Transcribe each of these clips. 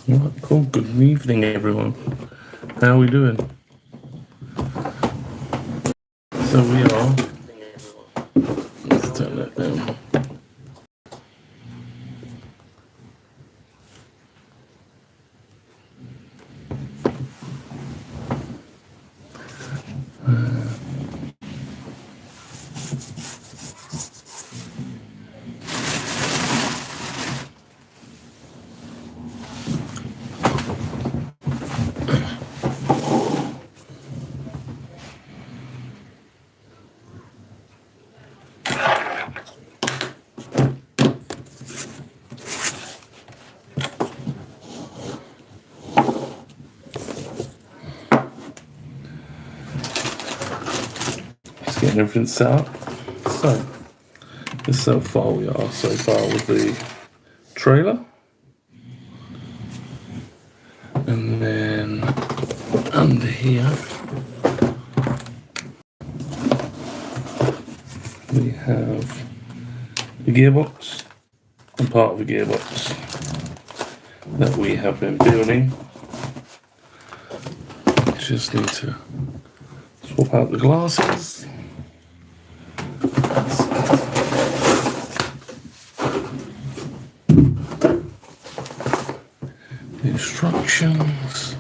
Right, cool. Good evening, everyone. How are we doing? So we are. Let's turn that down. Just getting everything set up. So, this is how far we are so far with the trailer. And then under here, we have the gearbox and part of the gearbox that we have been building. Just need to swap out the glasses. The instructions.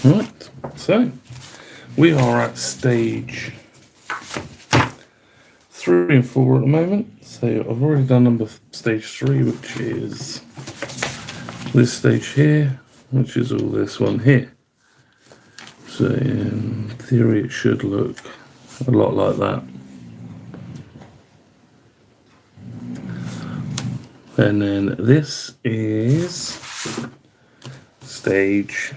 Right, so we are at stage 3 and 4 at the moment. So I've already done stage 3, which is this stage here, which is all this one here. So in theory it should look a lot like that. And then this is stage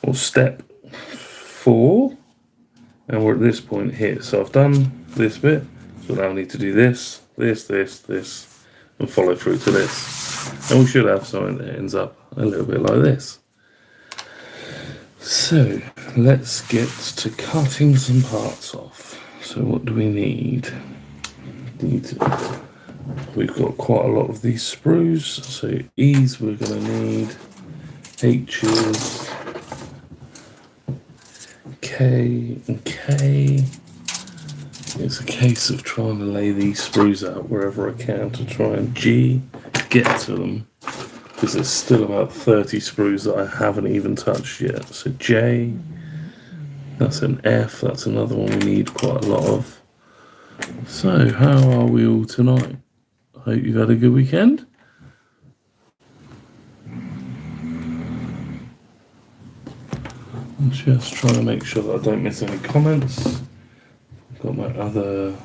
or step 4, and we're at this point here. So I've done this bit, so now I need to do this, and follow through to this. And we should have something that ends up a little bit like this. So let's get to cutting some parts off. So what do we need? We've got quite a lot of these sprues. So E's we're going to need, H's, K and K. It's a case of trying to lay these sprues out wherever I can to try and get to them, because there's still about 30 sprues that I haven't even touched yet. So J, that's an F, that's another one we need quite a lot of. So how are we all tonight? I hope you've had a good weekend. I'm just trying to make sure that I don't miss any comments. I've got my other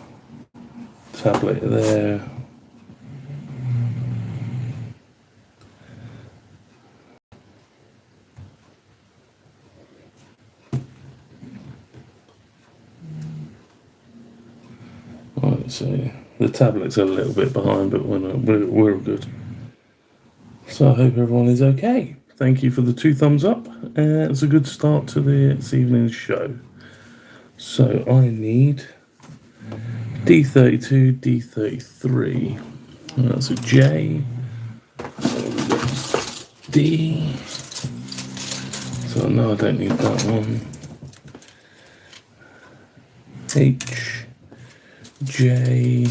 tablet there. Right, so the tablet's a little bit behind, but we're all good. So I hope everyone is okay. Thank you for the 2 thumbs up. It's a good start to this evening's show. So I need D32, D33. That's a J. D. So no, I don't need that one. H, J,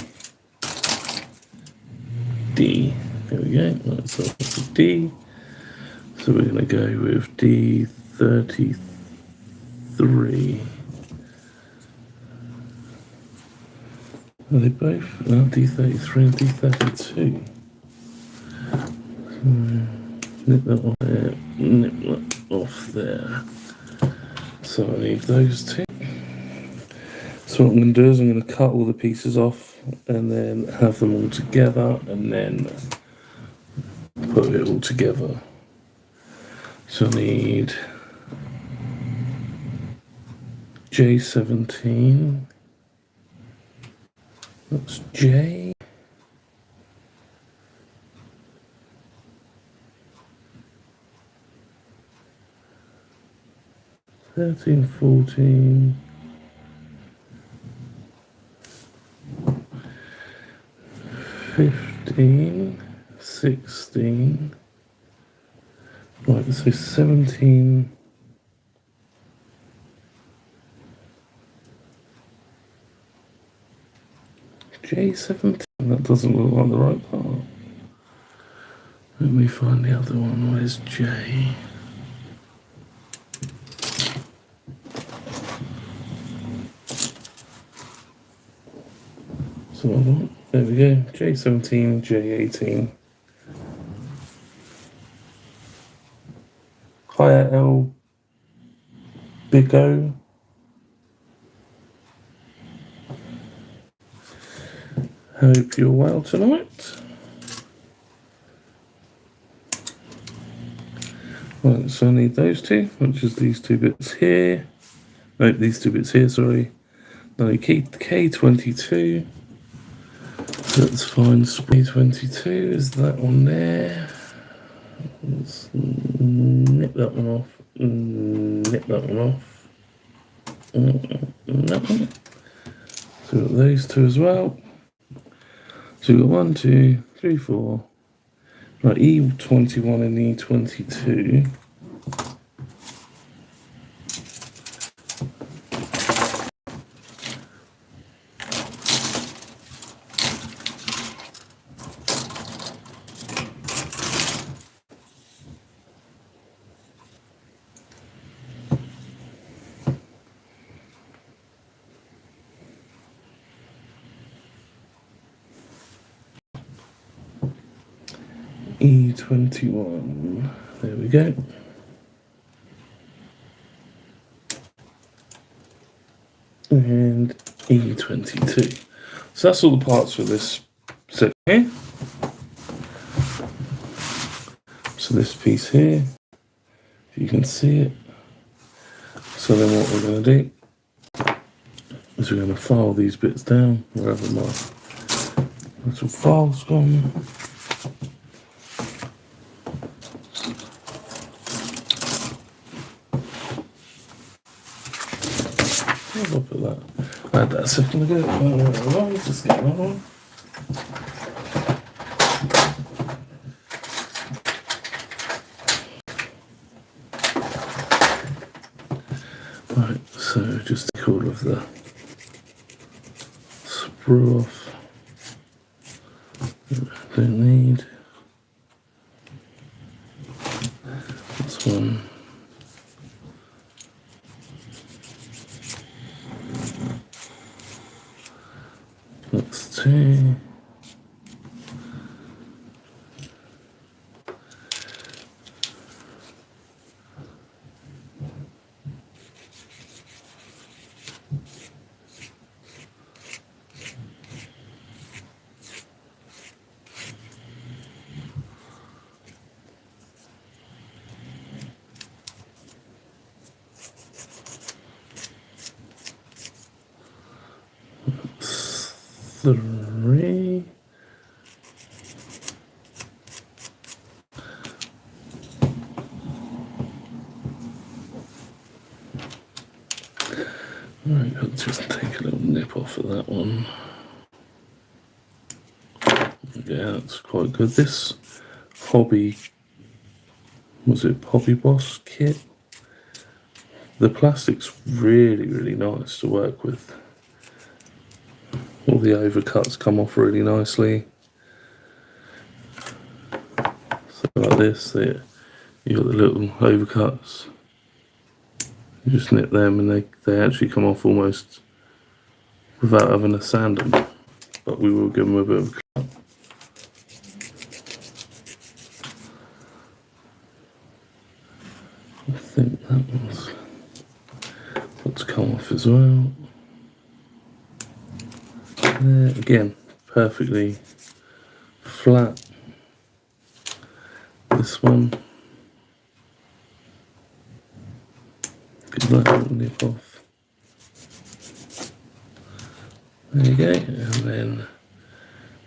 D. There we go. That's a D. So we're going to go with D33. Are they both? No, D33 and D32. Nip that off there, nip that off there. So I need those 2. So what I'm going to do is I'm going to cut all the pieces off and then have them all together and then put it all together. So I need J, J17. That's J. Thirteen, 14, 15, 16. Right, so 17. J17. That doesn't look like the right part. Let me find the other one. Where's J? So there we go. J17, J18. Higher L. Big O. Hope you're well tonight. Right, so I need those two, which is these two bits here. No, these two bits here, sorry. No, K22. That's fine. K22 is that one there. Let's nip that one off. Nip that one off. That one. So we've got those two as well. So we've got 1, 2, 3, 4. Right, E21 and E22. E21. There we go. And E22. So that's all the parts for this set here. So this piece here, if you can see it. So then what we're going to do is we're going to file these bits down wherever my little file's gone. I'll put that. I had that a second ago. Let's just get another one. Right, so just take all of the sprue off. Don't need this one. That's 2. Three. Right, I'll just take a little nip off of that one. Yeah, that's quite good. This Hobby, was it Hobby Boss kit? The plastic's really, really nice to work with. All the overcuts come off really nicely. So like this, you got the little overcuts. You just nip them and they actually come off almost without having to sand them. But we will give them a bit of a cut. I think that one's got to come off as well. There, again, perfectly flat. This one, get that little nip off. There you go, and then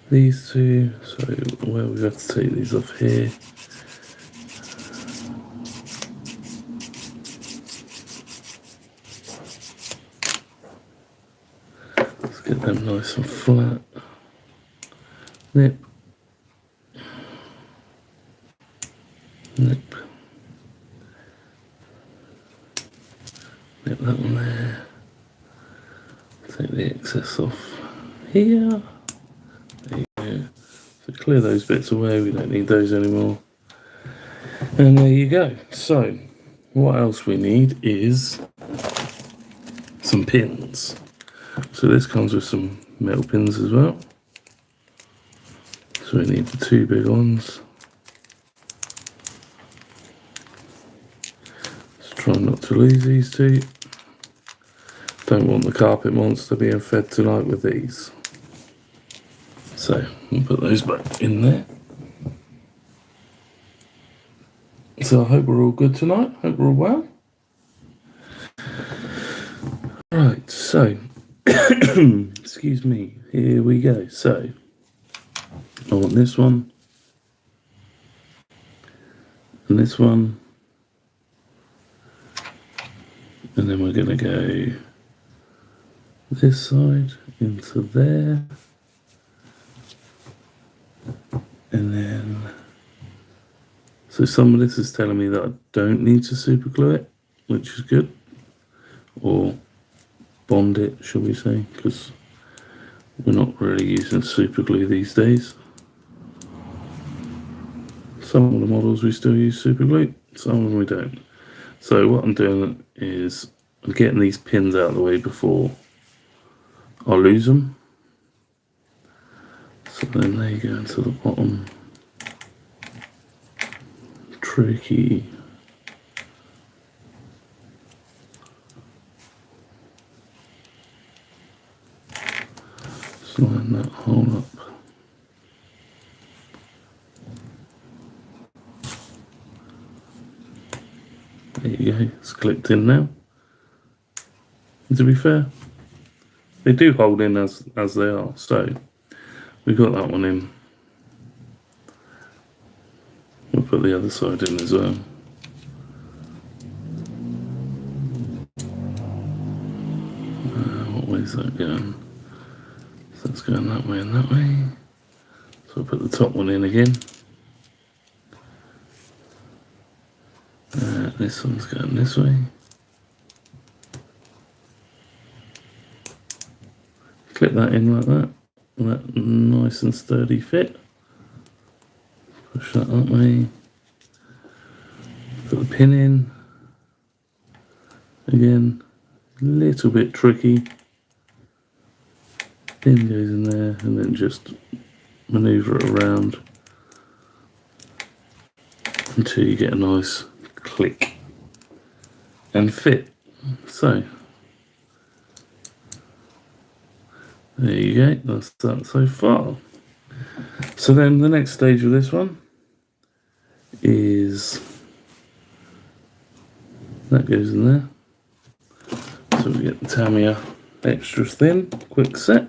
these two, so where we have to take these off here. Let's get them nice and flat. Nip. Nip. Nip that one there. Take the excess off here. There you go. So clear those bits away, we don't need those anymore. And there you go. So what else we need is some pins. So this comes with some metal pins as well. So we need the two big ones. Just try not to lose these two. Don't want the carpet monster being fed tonight with these. So we'll put those back in there. So I hope we're all good tonight. Hope we're all well. Right, so excuse me, here we go. So I want this one and this one, and then we're going to go this side into there, and then so some of this is telling me that I don't need to super glue it, which is good, or bond it, shall we say, because we're not really using super glue these days. Some of the models we still use super glue, some of them we don't. So what I'm doing is I'm getting these pins out of the way before I lose them. So then they go into the bottom. Tricky. Just line that hole up. There you go, it's clipped in now. And to be fair, they do hold in as they are, so we got that one in. We'll put the other side in as well. What way is that going? So it's going that way and that way. So I'll put the top one in again. This one's going this way. Clip that in like that. That nice and sturdy fit. Push that way. Put the pin in. Again, a little bit tricky. Pin goes in there and then just maneuver it around until you get a nice click and fit. So there you go, that's that so far. So then the next stage of this one is that goes in there. So we get the Tamiya extra thin, quick set.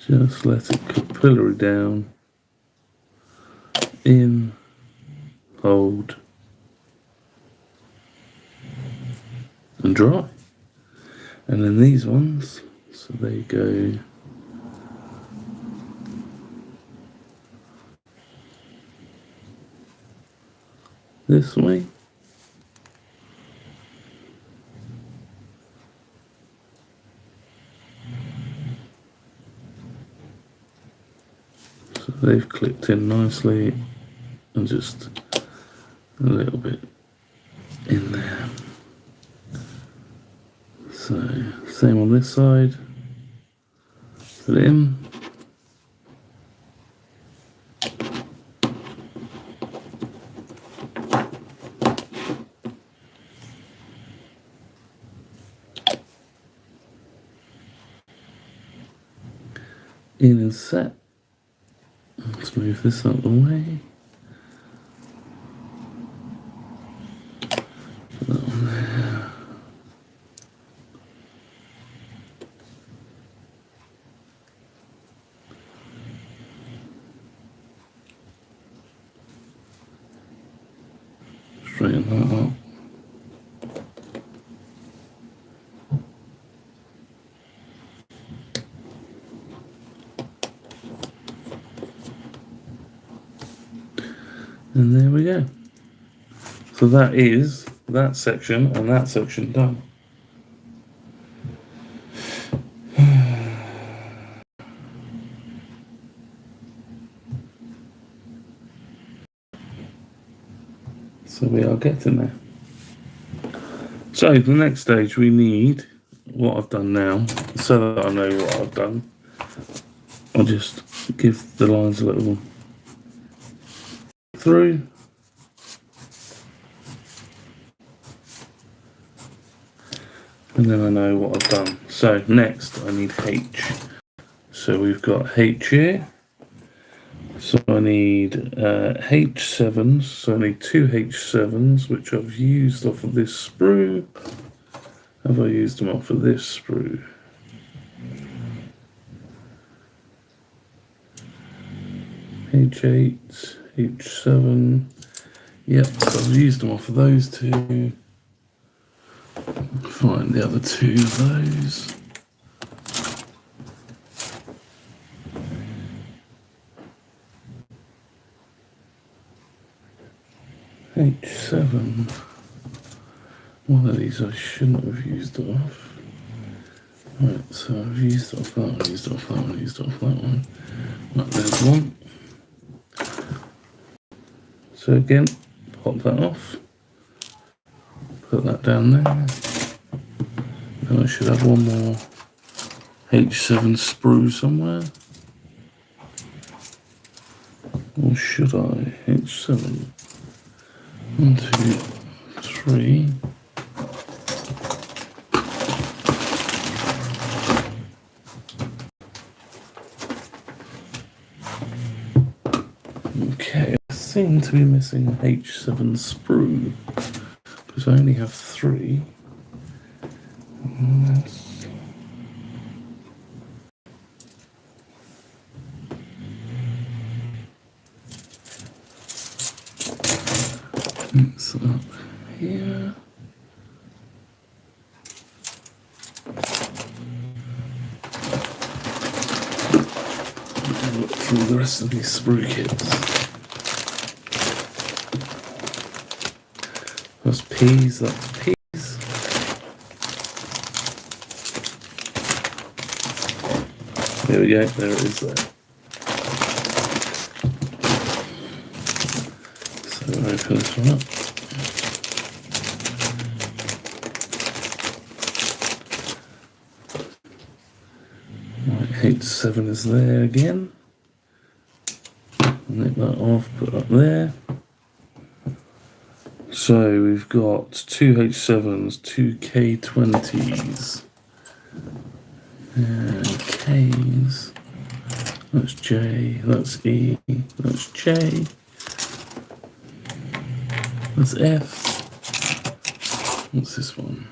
Just let it capillary down, in, hold, and dry. And then these ones, so they go this way. So they've clipped in nicely and just a little bit in there. So same on this side, put it in. In and set. Let's move this out of the way. Straighten that up. And there we go. So that is that section and that section done. So we are getting there. So the next stage we need what I've done now, so that I know what I've done. I'll just give the lines a little through. And then I know what I've done. So next I need H. So we've got H here. So I need H7s. So I need 2 H7s, which I've used off of this sprue. Have I used them off of this sprue? H8, H7. Yep, so I've used them off of those two. Find the other 2 of those. H7. One of these I shouldn't have used it off. Right, so I've used it off that one, used it off that one, used it off that one. Right, there's one. So again, pop that off. Put that down there. And I should have one more H7 sprue somewhere. Or should I? H7. 1, 2, 3. Okay, I seem to be missing an H7 sprue because I only have 3. It's up here. Look through the rest of these sprue kits. That's P's, that's P's. There we go, there it is there. So open this one up. Right, H7 is there again. Nip that off, put up there. So we've got 2 H7s, 2 K20s, and Ks. That's J, that's E, that's J, that's F. What's this one?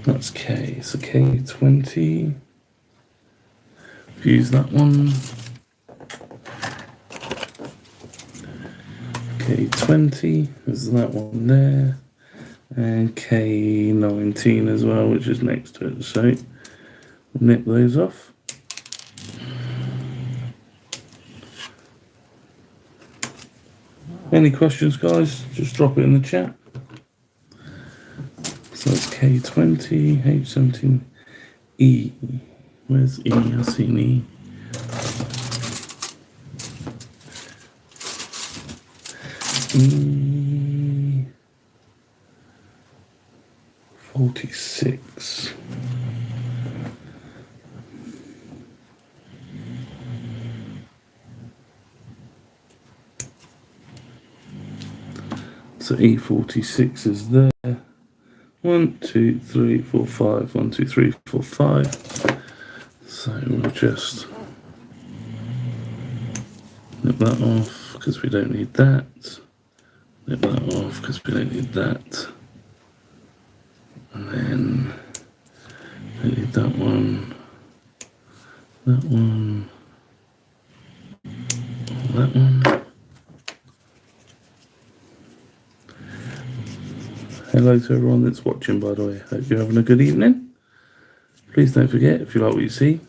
That's K, so K20. Use that one. K20 is that one there, and K19 as well, which is next to it. So nip those off. Any questions, guys? Just drop it in the chat. So it's K20, H17, E. Where's E? I've seen E. E46. So E46 is there. 1, 2, 3, 4, 5. 1, 2, 3, 4, 5. So we'll just nip that off because we don't need that. Nip that off because we don't need that. And then we need that one, that one, that one. hello to everyone that's watching, by the way. Hope you're having a good evening. Please don't forget, if you like what you see,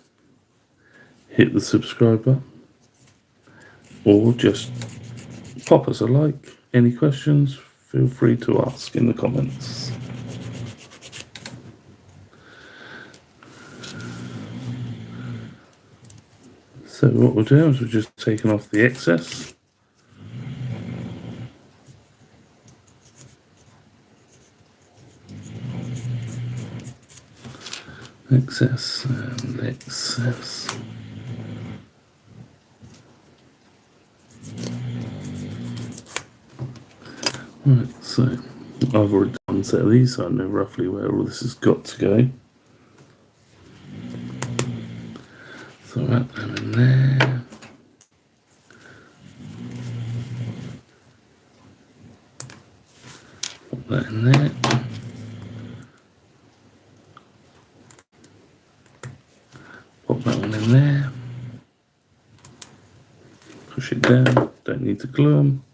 hit the subscribe button, or just pop us a like. Any questions, feel free to ask in the comments. So what we'll do is we're just taking off the excess. Excess and excess. Right, so I've already done a set of these, so I know roughly where all this has got to go. So wrap them in there. Put that in there. Pop that one in there. Push it down. Don't need to glue them.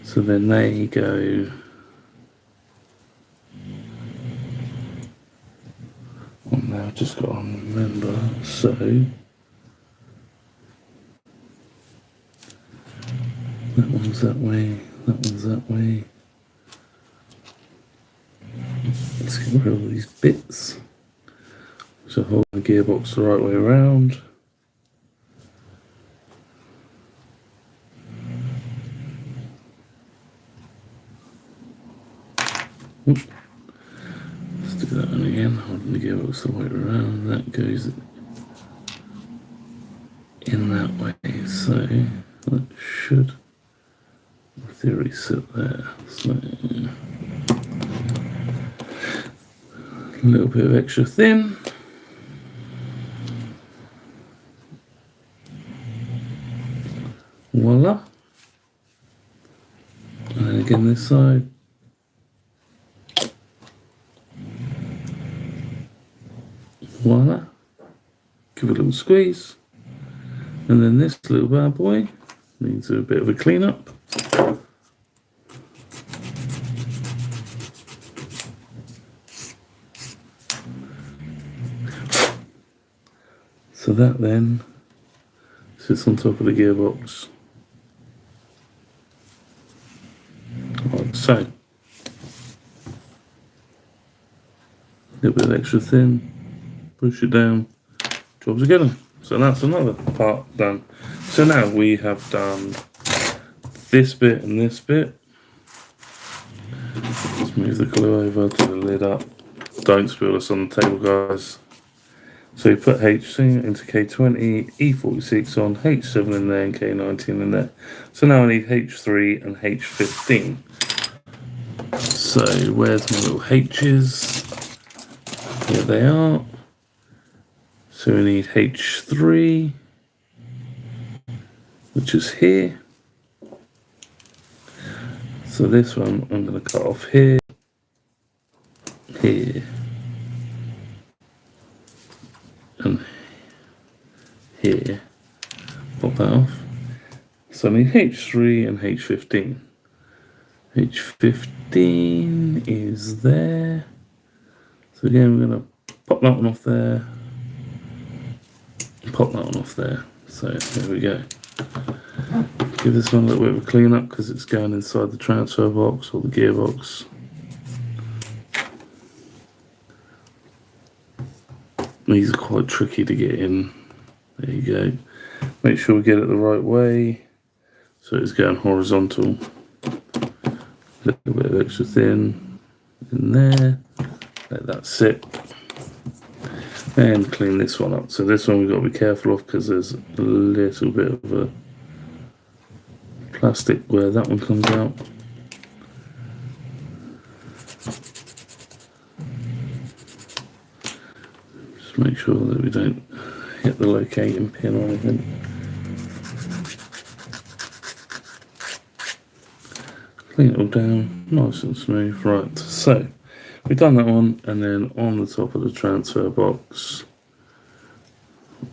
So then they go on there. I've just got to remember. So that one's that way. That one's that way. Let's get rid of all these bits. So hold the gearbox the right way around. Let's do that one again. Holding the gearbox the way around. That goes in that way. So that should, in theory, sit there. So a little bit of extra thin. Voila. And then again this side. Voila. Give it a little squeeze. And then this little bad boy needs a bit of a clean up. So that then sits on top of the gearbox. Like so. A little bit extra thin. Push it down, job's a good one. So that's another part done. So now we have done this bit and this bit. Let's move the glue over to the lid up. Don't spill this on the table, guys. So you put HC into K20, E46 on, H7 in there and K19 in there. So now I need H3 and H15. So where's my little H's? Here they are. So we need H3, which is here. So this one I'm going to cut off here, here, and here. Pop that off. So I need H3 and H15. H15 is there. So again, we're going to pop that one off there. Pop that one off there. So there we go. Give this one a little bit of a clean up because it's going inside the transfer box or the gearbox. These are quite tricky to get in. There you go. Make sure we get it the right way so it's going horizontal. A little bit of extra thin in there. Let that sit. And clean this one up. So this one we've got to be careful of because there's a little bit of a plastic where that one comes out. Just make sure that we don't hit the locating pin or anything. Clean it all down, nice and smooth. Right, so we've done that one, and then on the top of the transfer box,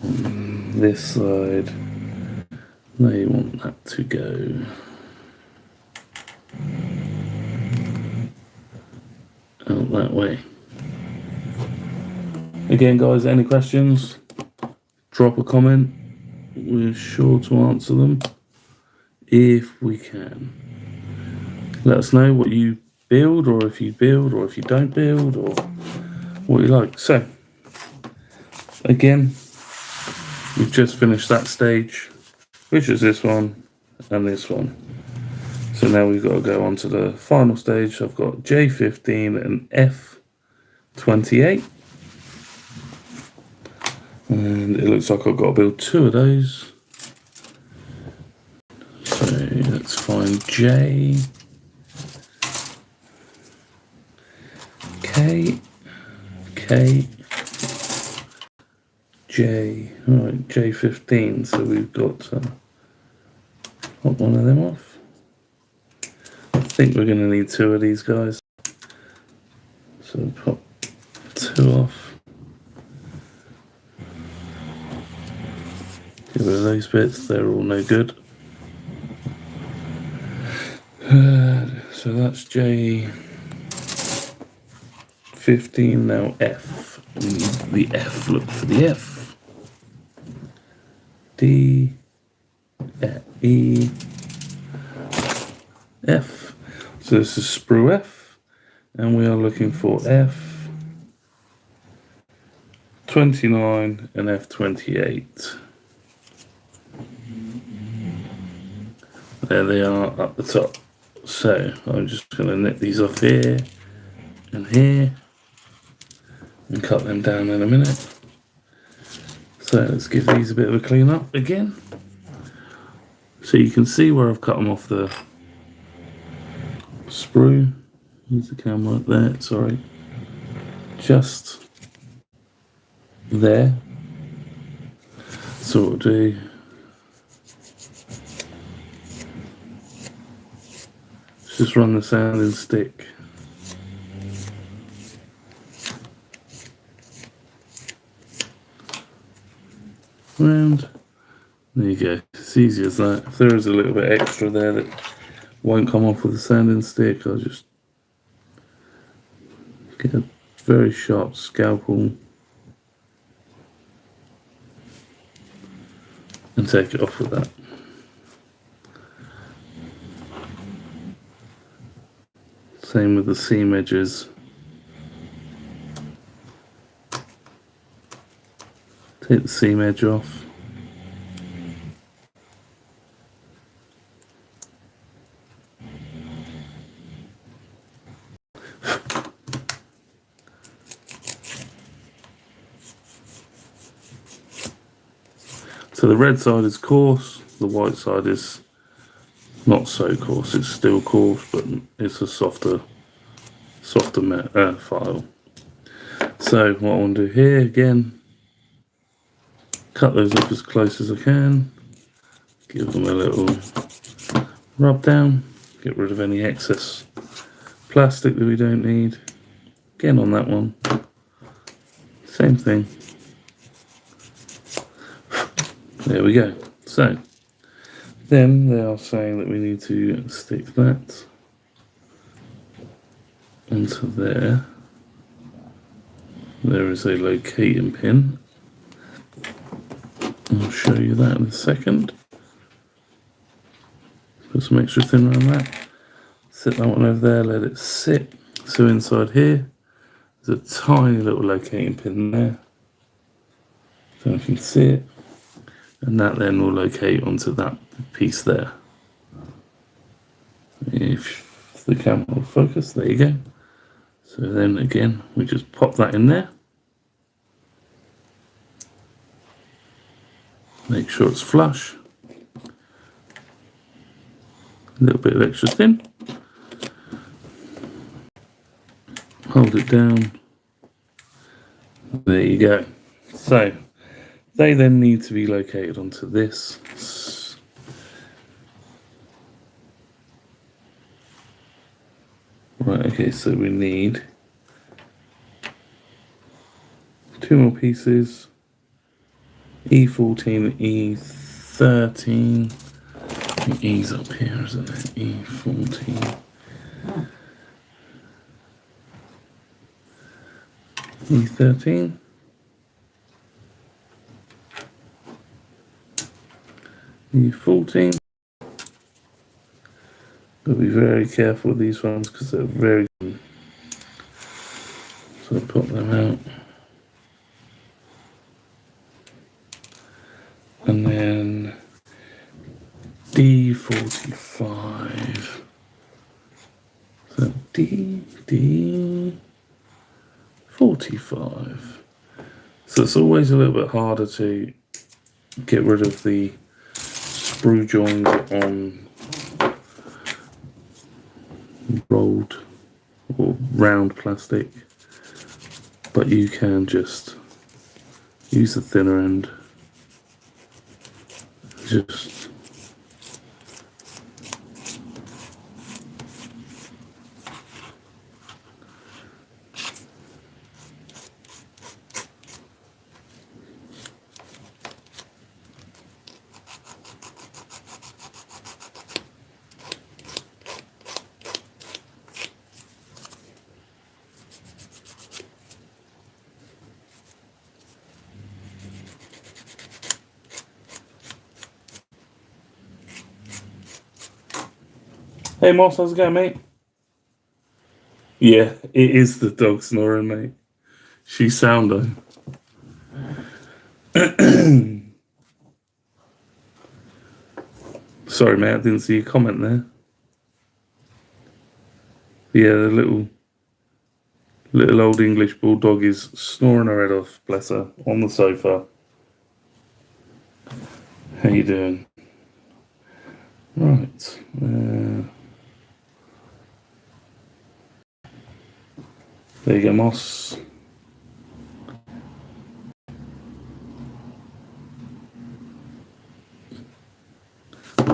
on this side, they want that to go that way. Again, guys, any questions, drop a comment. We're sure to answer them if we can. Let us know what you build, or if you build, or if you don't build, or what you like. So, again, we've just finished that stage, which is this one and this one. So now we've got to go on to the final stage. I've got J15 and F28. And it looks like I've got to build 2 of those. So let's find J, K, K, J. Alright, J15. So we've got pop one of them off. I think we're going to need 2 of these guys. So pop 2 off. Get rid of those bits, they're all no good. So that's J15, now F. We need the F, look for the F. D, E, F. So this is sprue F, and we are looking for F29 and F28. There they are up the top. So I'm just going to nip these off here and here and cut them down in a minute. So let's give these a bit of a clean up again. So you can see where I've cut them off the sprue. Use the camera there, sorry. Just there. So what we'll do, just run the sanding stick around. There you go. It's easy as that. If there is a little bit extra there that won't come off with the sanding stick, I'll just get a very sharp scalpel and take it off with that. Same with the seam edges. Take the seam edge off. So the red side is coarse, the white side is not so coarse. It's still coarse, but it's a softer file. So what I want to do here, again, cut those off as close as I can, give them a little rub down, get rid of any excess plastic that we don't need. Again on that one, same thing. There we go. So then they are saying that we need to stick that onto there. There is a locating pin. I'll show you that in a second. Put some extra thin around that. Set that one over there, let it sit. So inside here, there's a tiny little locating pin there. So you can see it. And that then will locate onto that piece there. If the camera will focus, there you go. So then again, we just pop that in there. Make sure it's flush. A little bit of extra thin. Hold it down. There you go. So they then need to be located onto this. Right, okay, so we need 2 more pieces. E14, E13. The E's up here, isn't it? E14. E13. E14. Got to be very careful with these ones because they're very good. So put them out. And then D45. So D45. So it's always a little bit harder to get rid of the sprue joins on rolled or round plastic, but you can just use the thinner end. Just hey Moss, how's it going, mate? Yeah, it is the dog snoring, mate. She's sound though. Sorry, mate, I didn't see your comment there. Yeah, the little old English bulldog is snoring her head off, bless her, on the sofa. How you doing? Right. There you go, Moss.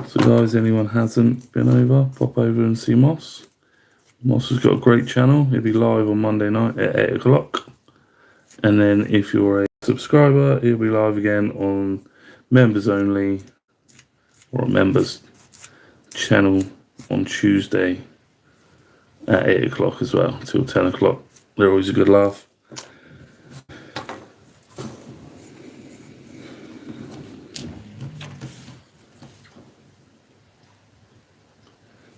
So guys, anyone hasn't been over, pop over and see Moss. Moss has got a great channel. He'll be live on Monday night at 8 o'clock. And then if you're a subscriber, he'll be live again on members only or a members channel on Tuesday at 8 o'clock as well, till 10 o'clock. They're always a good laugh.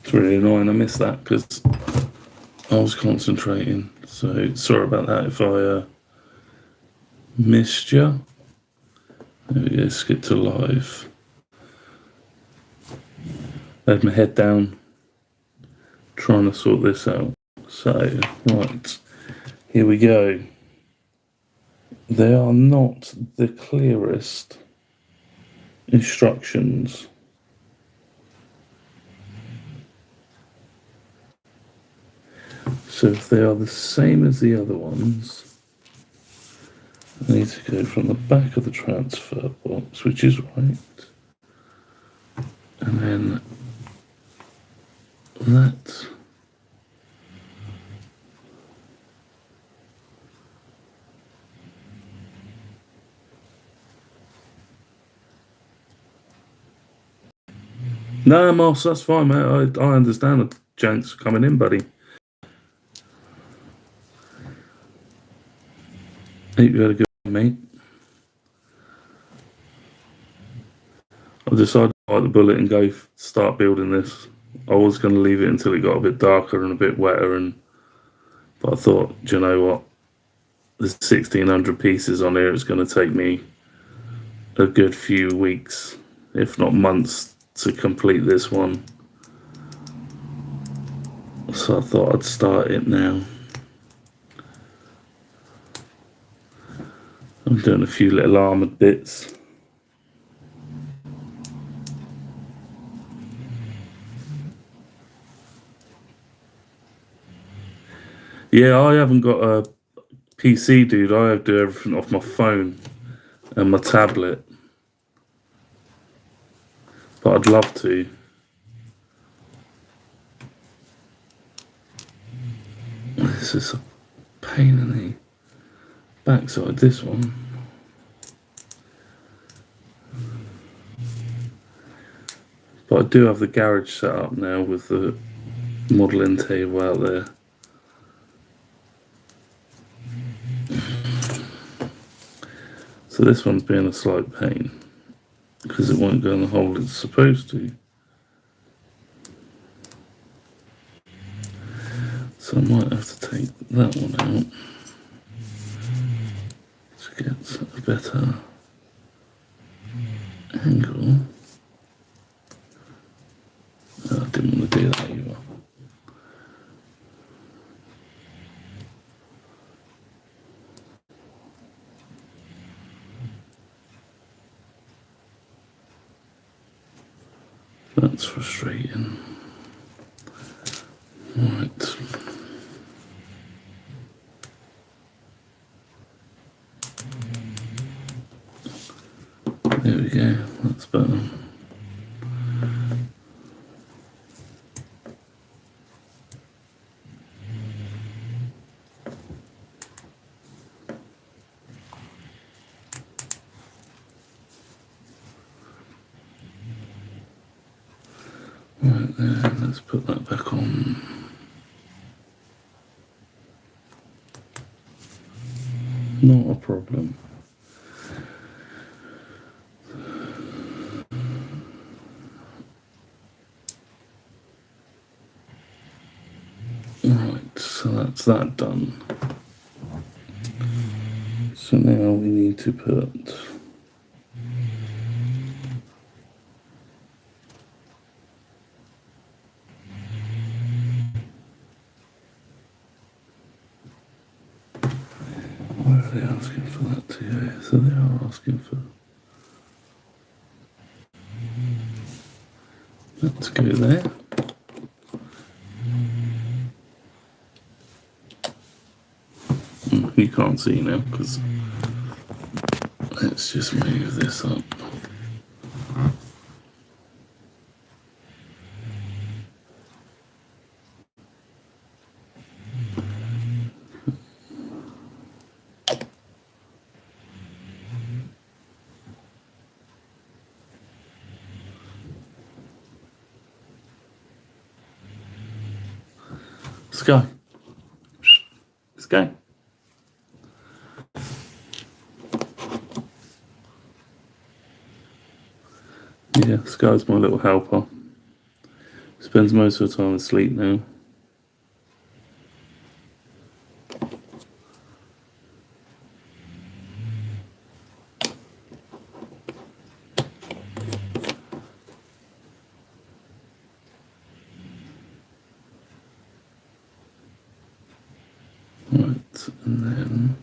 It's really annoying. I missed that because I was concentrating. So sorry about that if I missed you. There we go, skip to live. I had my head down trying to sort this out. So, right, here we go. They are not the clearest instructions. So if they are the same as the other ones, I need to go from the back of the transfer box, which is right, and then that. No, Moss, that's fine, mate. I understand the janks coming in, buddy. Hope you had a good one, mate. I decided to bite the bullet and go start building this. I was going to leave it until it got a bit darker and a bit wetter, but I thought, do you know what? There's 1,600 pieces on here. It's going to take me a good few weeks, if not months, to complete this one. So I thought I'd start it now. I'm doing a few little armoured bits. Yeah, I haven't got a PC, dude. I do everything off my phone and my tablet. But I'd love to. This is a pain in the backside, this one. But I do have the garage set up now with the modelling table out there. So this one's being a slight pain because it won't go in the hole it's supposed to. So I might have to take that one out to get a better angle. Oh, I didn't want to do that either. That's frustrating. Right. There we go, that's better. Right there, let's put that back on. Not a problem. Right, so that's that done. So now we need to put where are they asking for that to go? So they are asking for that to go there. You can't see now because let's just move this up. Sky. Sky. Yeah, Sky's my little helper. Spends most of the time asleep now. Right, and then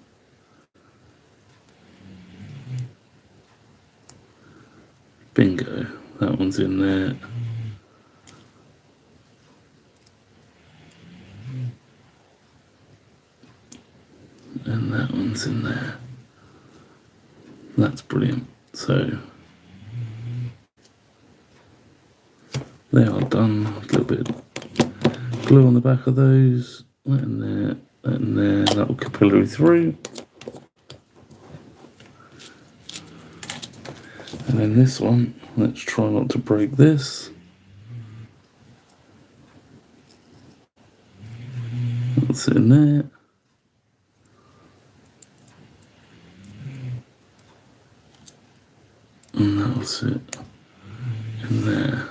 bingo, that one's in there. And that one's in there. That's brilliant. So they are done. A little bit of glue on the back of those. That in there, that in there. That will capillary through. And then this one, let's try not to break this. That's in there. And that'll sit in there.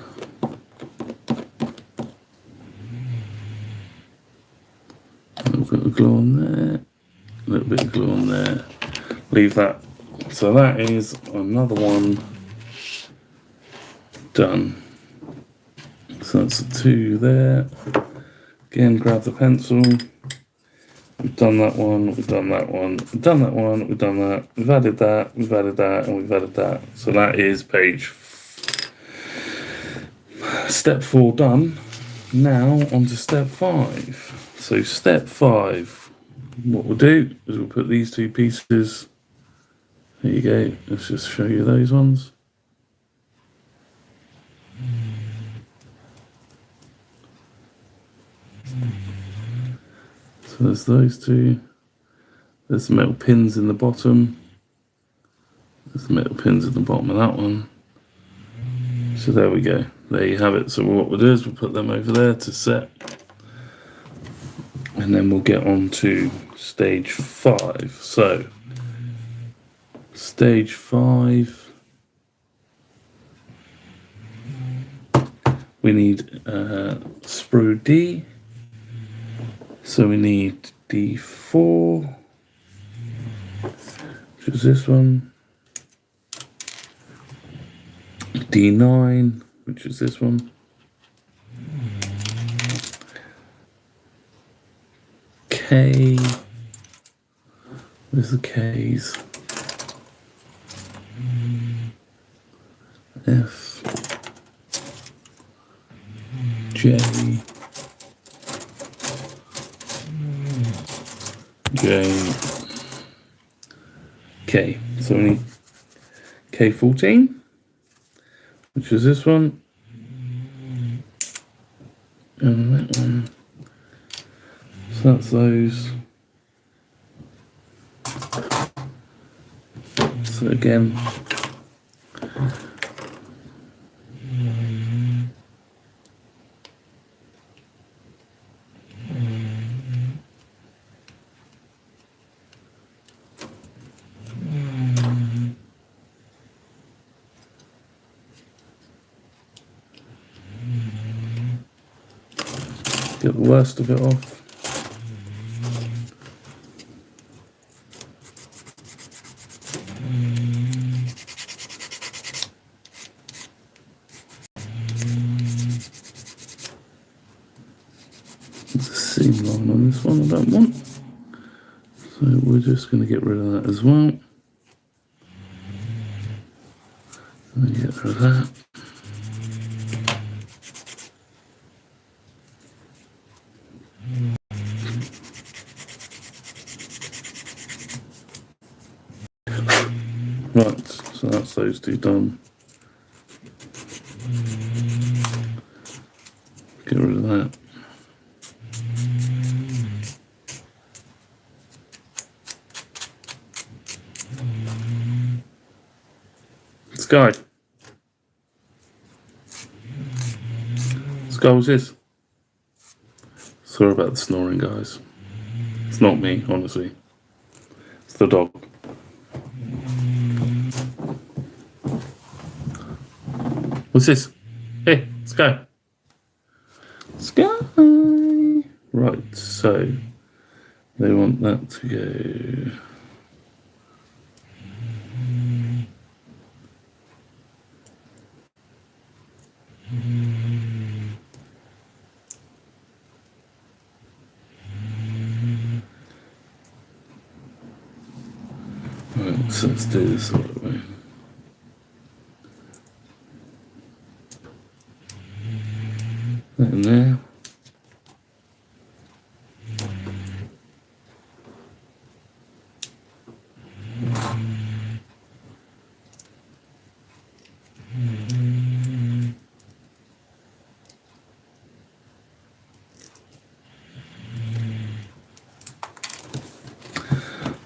A little bit of glue on there. A little bit of glue on there. Leave that. So that is another one done. So that's the two there. Again, grab the pencil. We've done that one, we've done that one, we've done that one, we've done that, we've added that, we've added that, and we've added that. So that is step 4 done. Now on to step 5. So step 5, what we'll do is we'll put these two pieces. There you go, let's just show you those ones. So there's those two. There's the metal pins in the bottom. There's the metal pins at the bottom of that one. So there we go. There you have it. So what we'll do is we'll put them over there to set. And then we'll get on to stage 5. So Stage 5. We need sprue D. So we need D4, which is this one. D9, which is this one. K. Where's the K's? F. J. J. K. So we need K14, which is this one. And that one. So that's those. So again, get the worst of it off. There's a seam line on this one I don't want. So we're just going to get rid of that as well. And get rid of that. Right, so that's those two done. Get rid of that. Sky. Sky, what's this? Sorry about the snoring, guys. It's not me, honestly. It's the dog. What's this? Hey, Sky. Sky. Right, so they want that to go. Right, so let's do this the right way. That in there.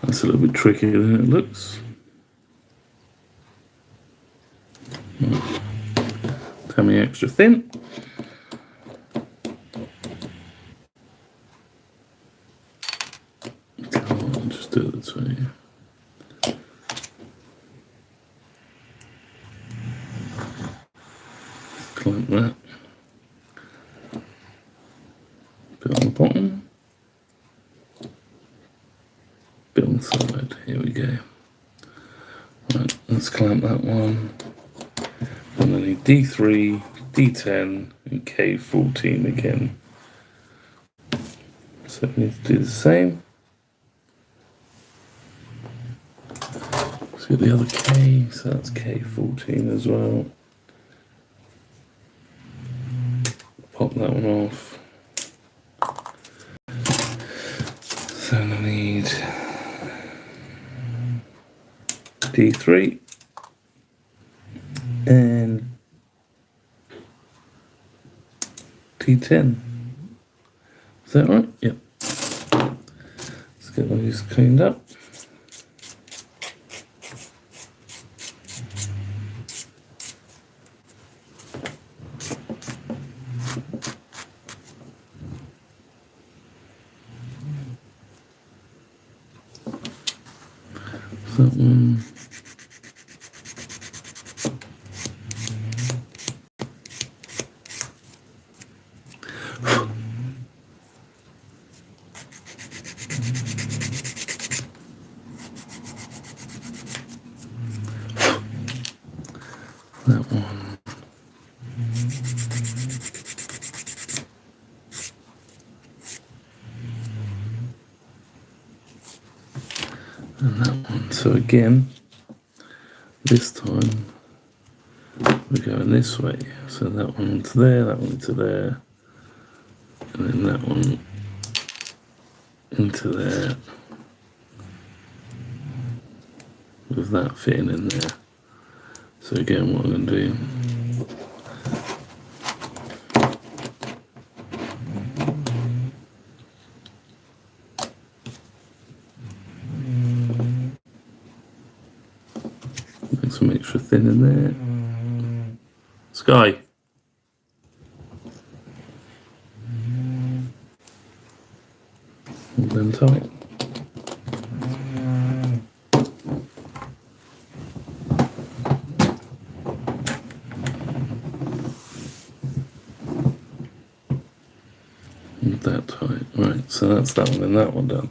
That's a little bit trickier than it looks. Right. Tell me extra thin. I'll just do it this way. Clamp that. Bit on the bottom. Bit on the side. Here we go. Right, let's clamp that one. And then need D3, D10, and K14 again. So we need to do the same. Let's get the other K, so that's K14 as well. Pop that one off. So I need D3 and D10. Is that right? Yep. Let's get those cleaned up. That one. that one. And that one. So again, this time we're going this way. So that one to there, that one to there, and then that one into there, with that fitting in there. So again, what I'm going to do, make some extra thin in there. Sky. Hold them tight. Hold that tight. Right, so that's that one and that one done.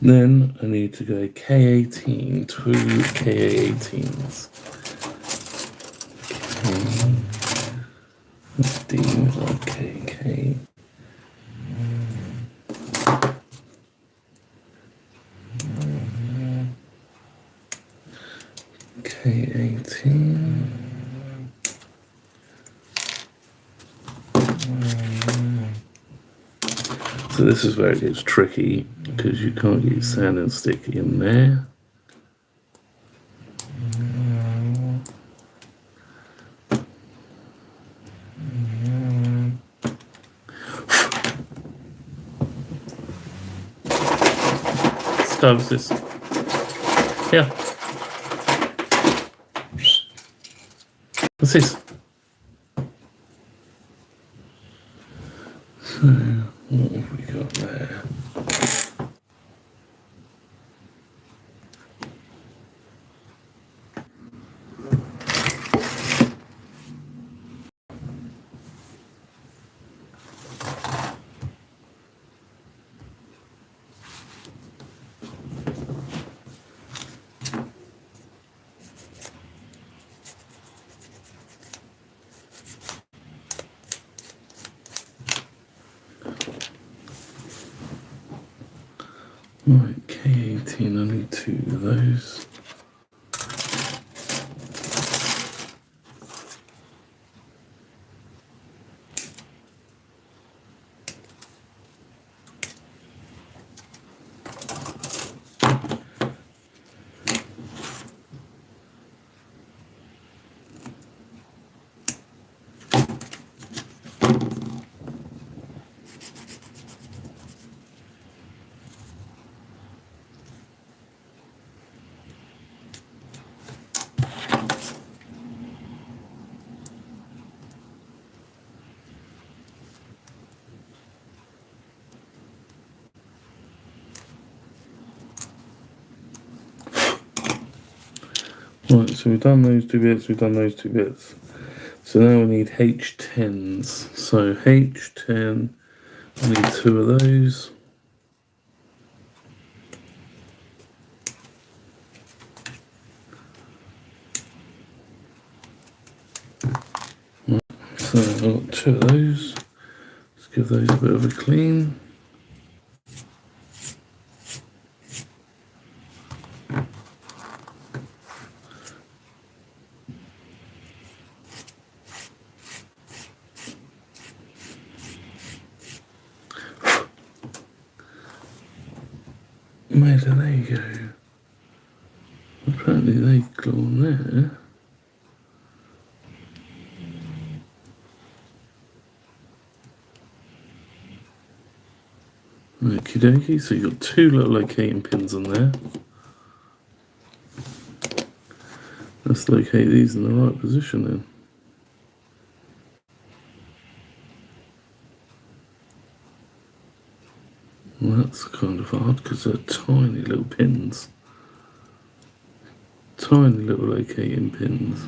Then I need to go K18, two K18s. D like KK. K18. So this is where it gets tricky because you can't get sand and sticky in there. What's this? Yeah. What's this? So, what have we got there? Right, K18, I need two of those. Right, so we've done those two bits, we've done those two bits. So now we need H10s. So H10, I need two of those. Right, so I've got two of those. Let's give those a bit of a clean. Where do they go? Apparently they go on there. Okie dokie, so you've got two little locating pins on there. Let's locate these in the right position then. Well, that's kind of hard because they're tiny little pins. Tiny little locating pins.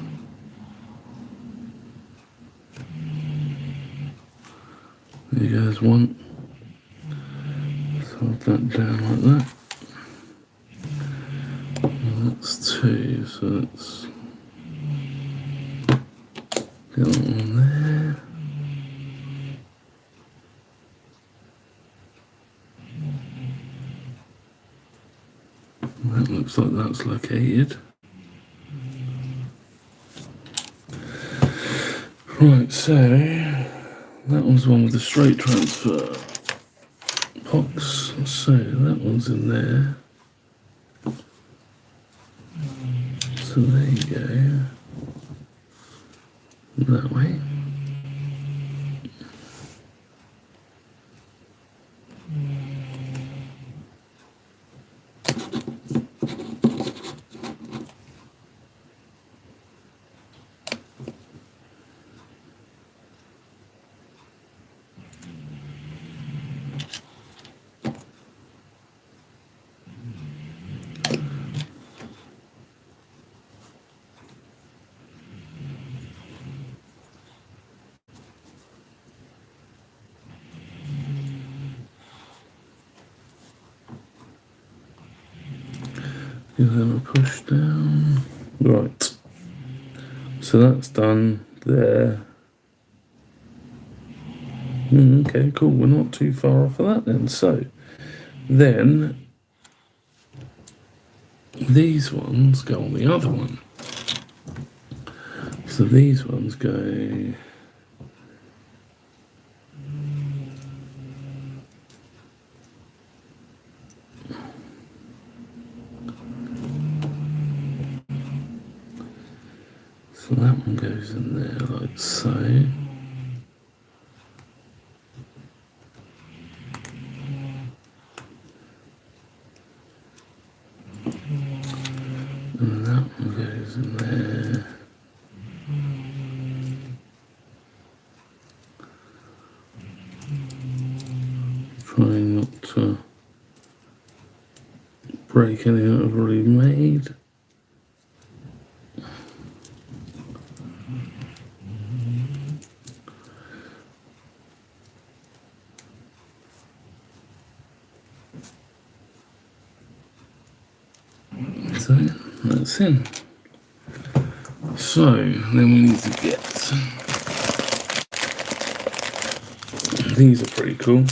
There goes one. Hold that down like that. And that's two, so that's that's located. Right, so that was one with the straight transfer box. So that one's in there. So there you go. That way. Give them a push down. Right. So that's done there. Okay, cool. We're not too far off of that then. So then these ones go on the other one. So these ones go. So that one goes in there like so. And that one goes in there. Trying not to break anything that I've already made. So that's in. So then we need to get, these are pretty cool.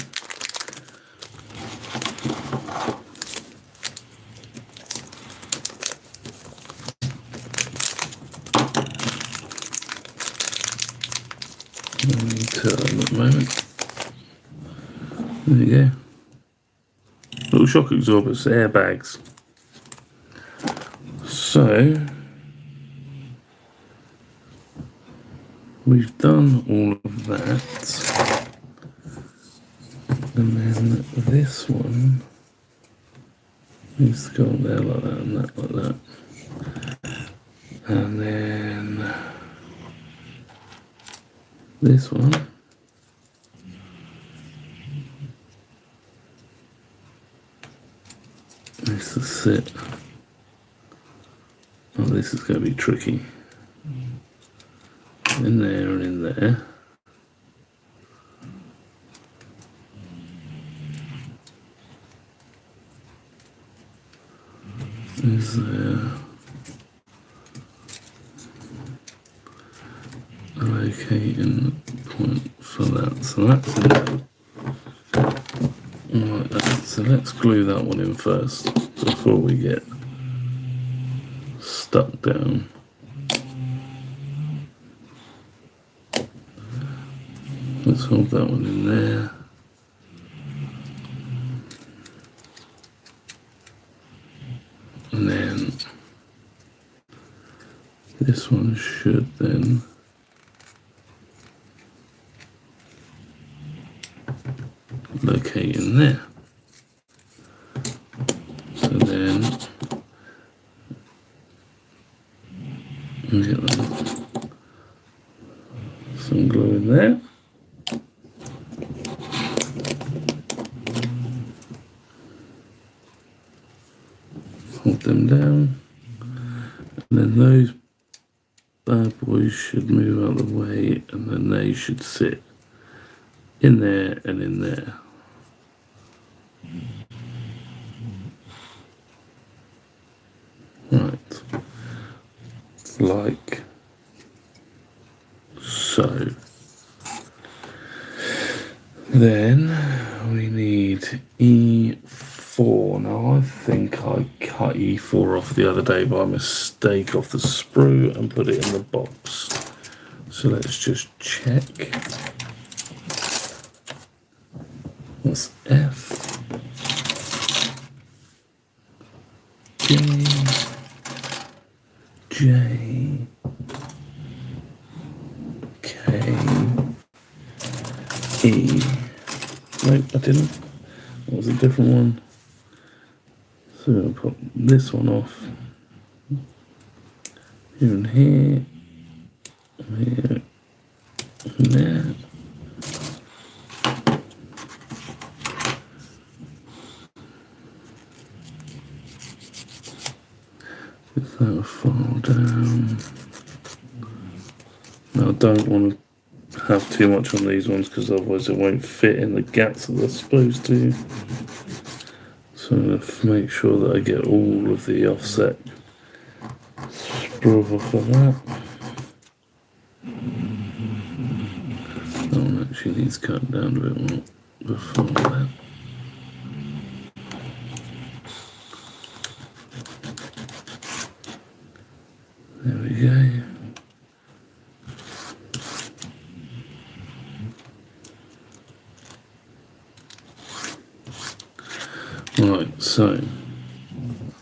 Let me turn at the moment. There you go. Little shock absorbers, airbags. So we've done all of that, and then this one needs to go on there like that and that like that, and then this one needs to sit. Oh, this is going to be tricky. In there and in there. Is there a locating point for that? So that's in there. Like that. So let's glue that one in first before we get stuck down. Let's hold that one in there. And then this one should then locate in there. So then get some glue in there. Hold them down, and then those bad boys should move out of the way, and then they should sit in there and in there. Right, like so. Then we need E4. Now I think I cut E4 off the other day by mistake off the sprue and put it in the box. So let's just check. That's F, J, K, E. Nope, I didn't. That was a different one. So I'm going to put this one off. Here and here. Here and there. Put that file down. Now I don't want to have too much on these ones because otherwise it won't fit in the gaps that they're supposed to. So I'm going to make sure that I get all of the offset sprue off of that. That one actually needs cut down a bit more before that. There we go. Right, so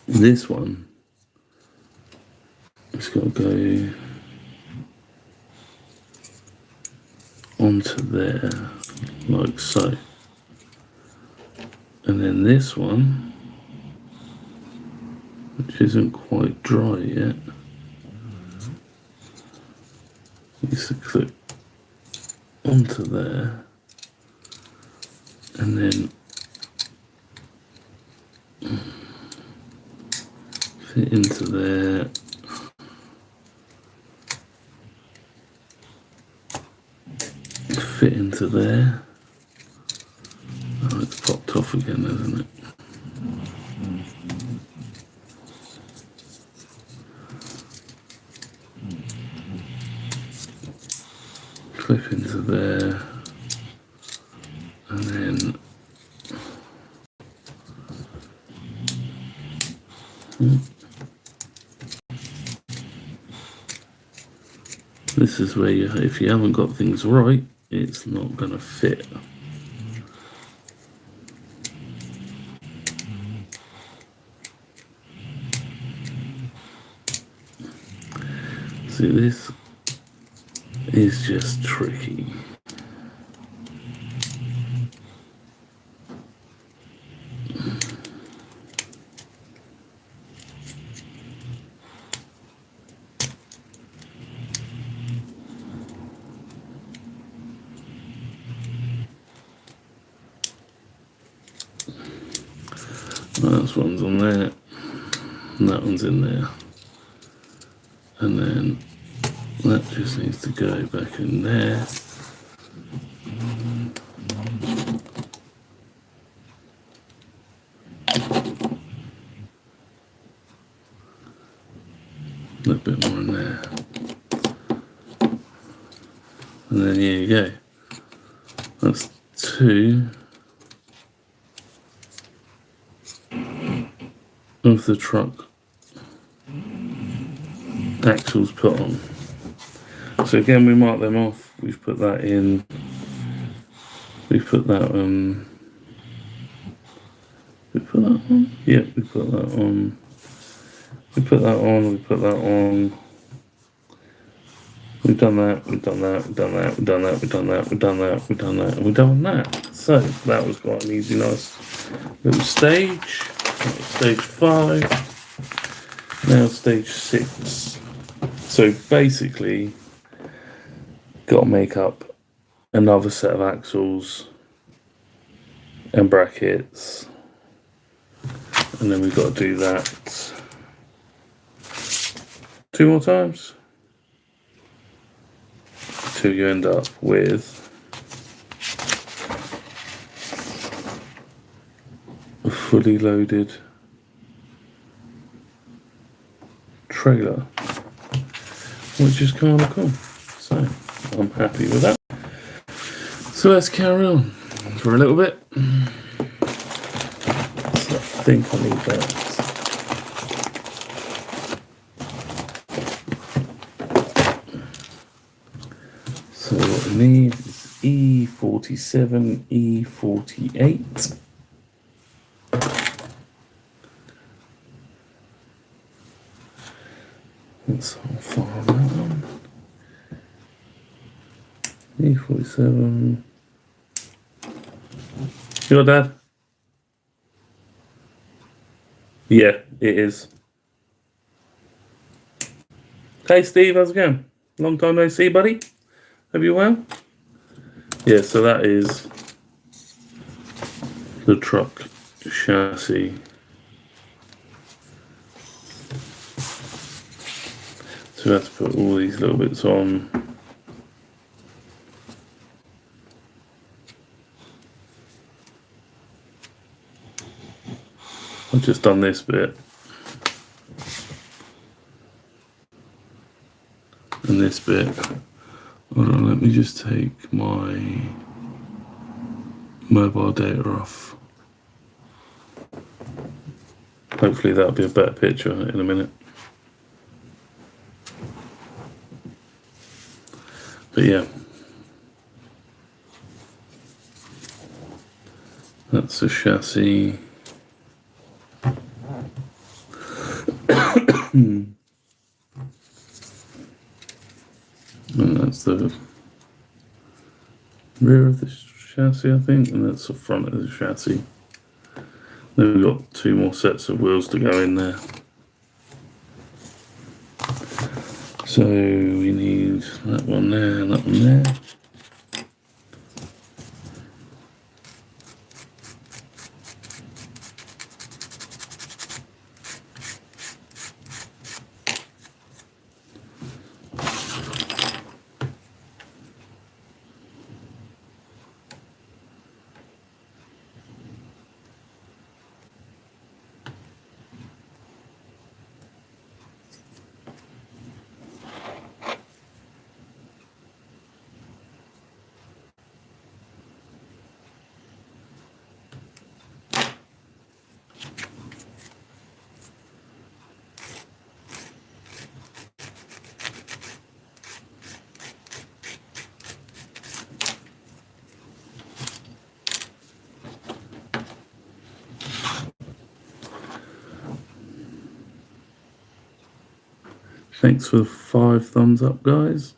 this one it's got to go onto there, like so. And then this one, which isn't quite dry yet, needs to clip onto there, and then fit into there, fit into there. Oh, it's popped off again, hasn't it? Clip into there, and then this is where you, if you haven't got things right, it's not going to fit. See, this is just tricky. That one's on there, and that one's in there, and then that just needs to go back in there. A little bit more in there, and then here you go. That's two of the truck axles put on. So again, we mark them off. We've put that in. We put that we put that on. Yep, we put that on. We put that on. We put that on. We've done that. We've done that. We've done that. We've done that. We've done that. We've done that. We've done that. And we've done that. So that was quite an easy, nice little stage. Stage 5. Now stage 6. So basically, got to make up another set of axles and brackets, and then we've got to do that 2 more times till you end up with a fully loaded trailer, which is kind of cool. So I'm happy with that. So let's carry on for a little bit. So I think I need that need is E47, E48. That's how far on that one. E47. Your dad? Yeah, it is. Hey Steve, how's it going? Long time no see, buddy. Hope you well? Yeah, so that is the truck chassis. So we have to put all these little bits on. I've just done this bit. And this bit. Hold on, let me just take my mobile data off. Hopefully that'll be a better picture in a minute. But yeah. That's the chassis. And that's the rear of the chassis, I think, and that's the front of the chassis. Then we've got 2 more sets of wheels to go in there. So we need that one there and that one there. Thanks for the 5 thumbs up, guys.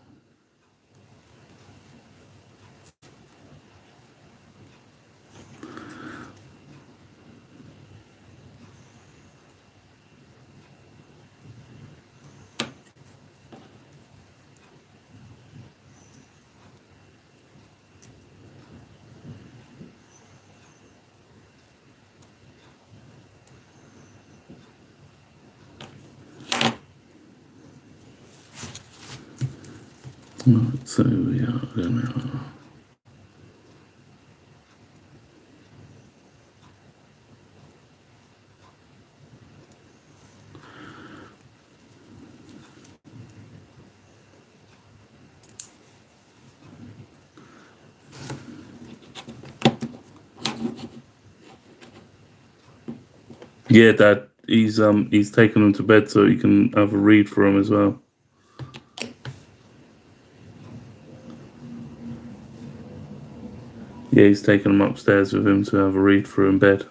Right, so we are there we are. Yeah, Dad, he's taken them to bed so you can have a read for them as well. Yeah, he's taken them upstairs with him to have a read through in bed.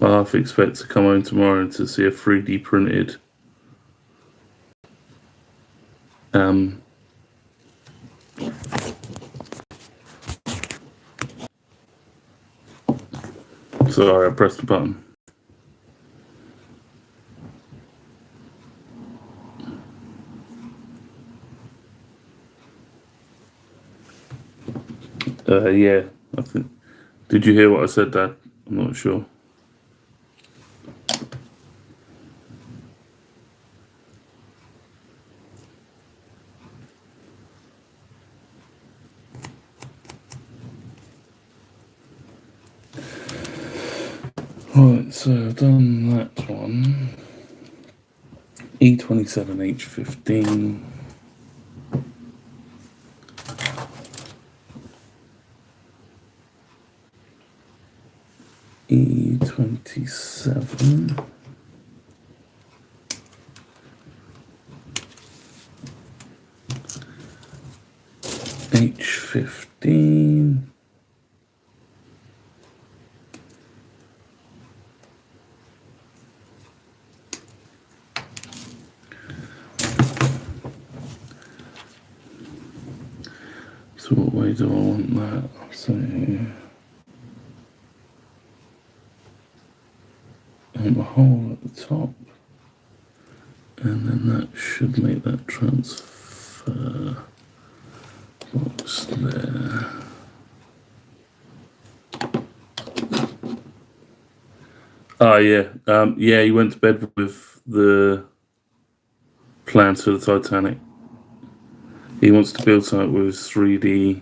I half expect to come home tomorrow to see a 3D printed sorry, I pressed the button. Yeah, I think. Did you hear what I said, Dad? I'm not sure. Right, so I've done that one. E27H15. E27. do I want that? So on the hole at the top, and then that should make that transfer box there. Oh yeah, yeah. He went to bed with the plans for the Titanic. He wants to build something with his 3D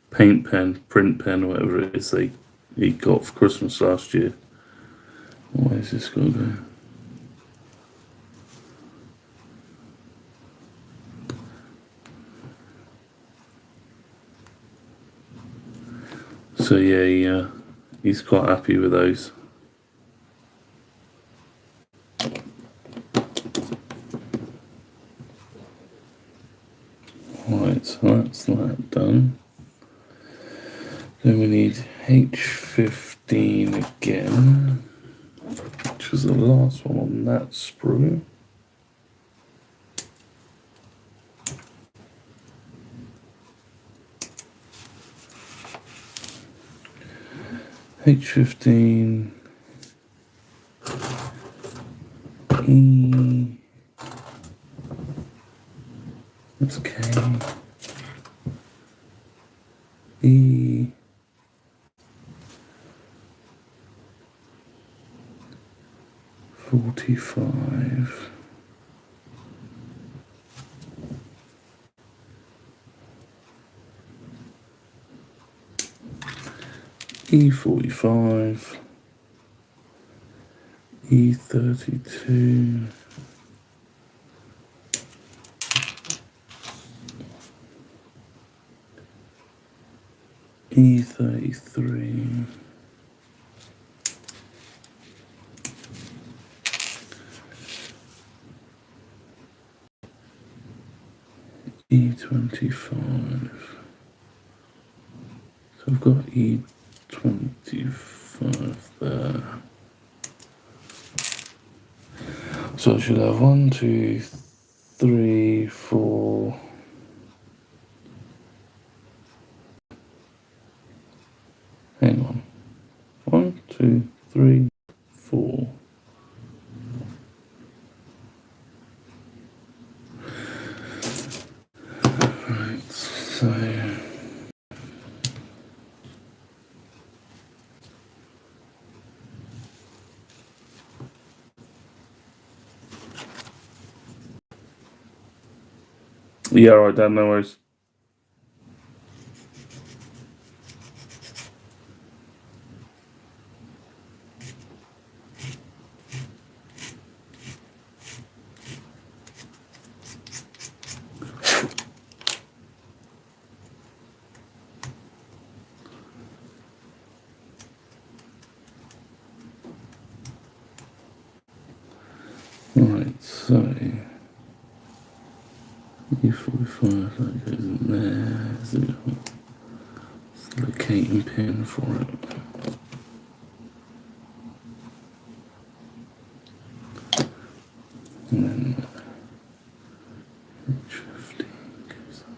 paint pen, print pen, or whatever it is he got for Christmas last year. Where's this got to go? So yeah, he's quite happy with those. Right, so that's that done. Then we need H15 again, which was the last one on that sprue. H15 E, that's K, E, .45, E45, E32, E33, E25. So I've got E25 there. So I should have 1, 2, 3, 4. Hang on. 1, 2, 3, 4. Right, so yeah, alright, Dan, no worries. Right, so E45, that goes in there. So it's the locating pin for it. And then H15 goes on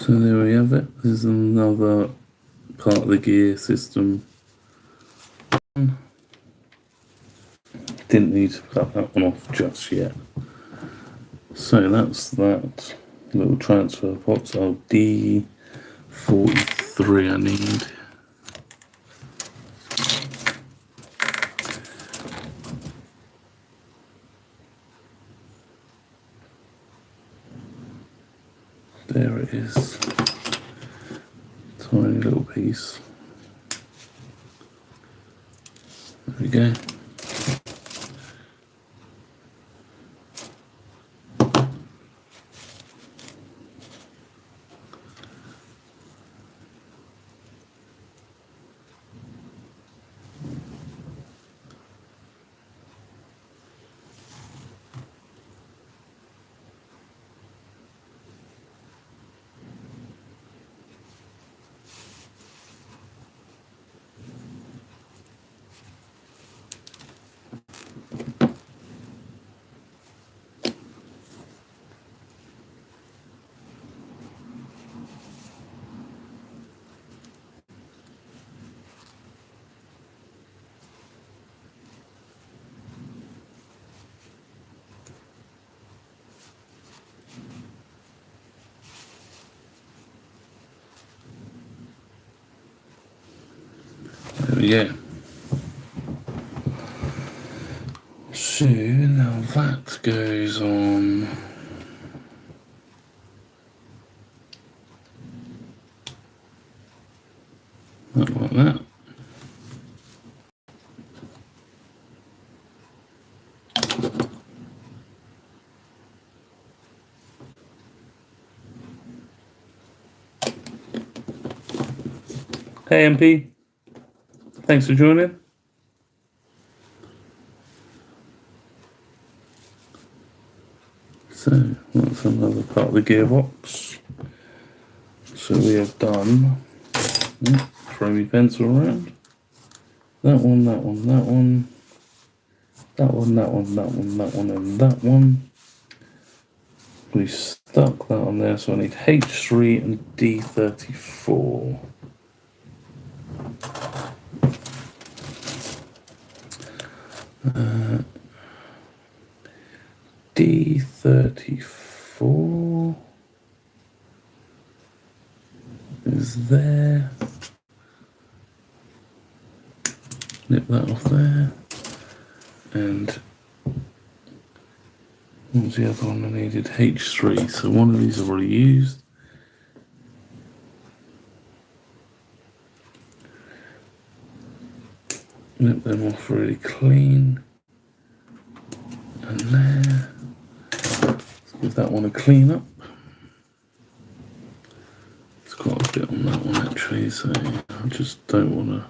So there we have it. This is another part of the gear system. Didn't need to cut that one off just yet. So that's that little transfer box. Oh, D43 I need. There it is. Tiny little piece. There we go. There we go. So now that goes on. Not like that. Hey MP, thanks for joining. So that's another part of the gearbox. So we have done, throw my pencil around, that one, that one, that one, that one, that one, that one, that one, and that one. We stuck that on there, so I need H3 and D34. D34 is there. Nip that off there. And what was the other one I needed? H3. So one of these I've already used. Nip them off really clean. And there. Let's give that one a clean up. It's quite a bit on that one actually, so I just don't want to.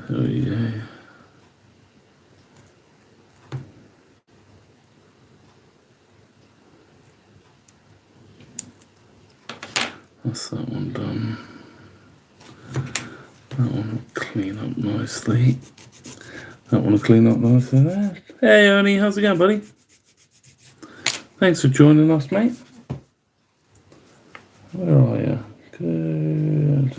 There we go. That's that one done. That one will clean up nicely. That one will clean up nicely there. Hey Ernie, how's it going, buddy? Thanks for joining us, mate. Where are you? Good.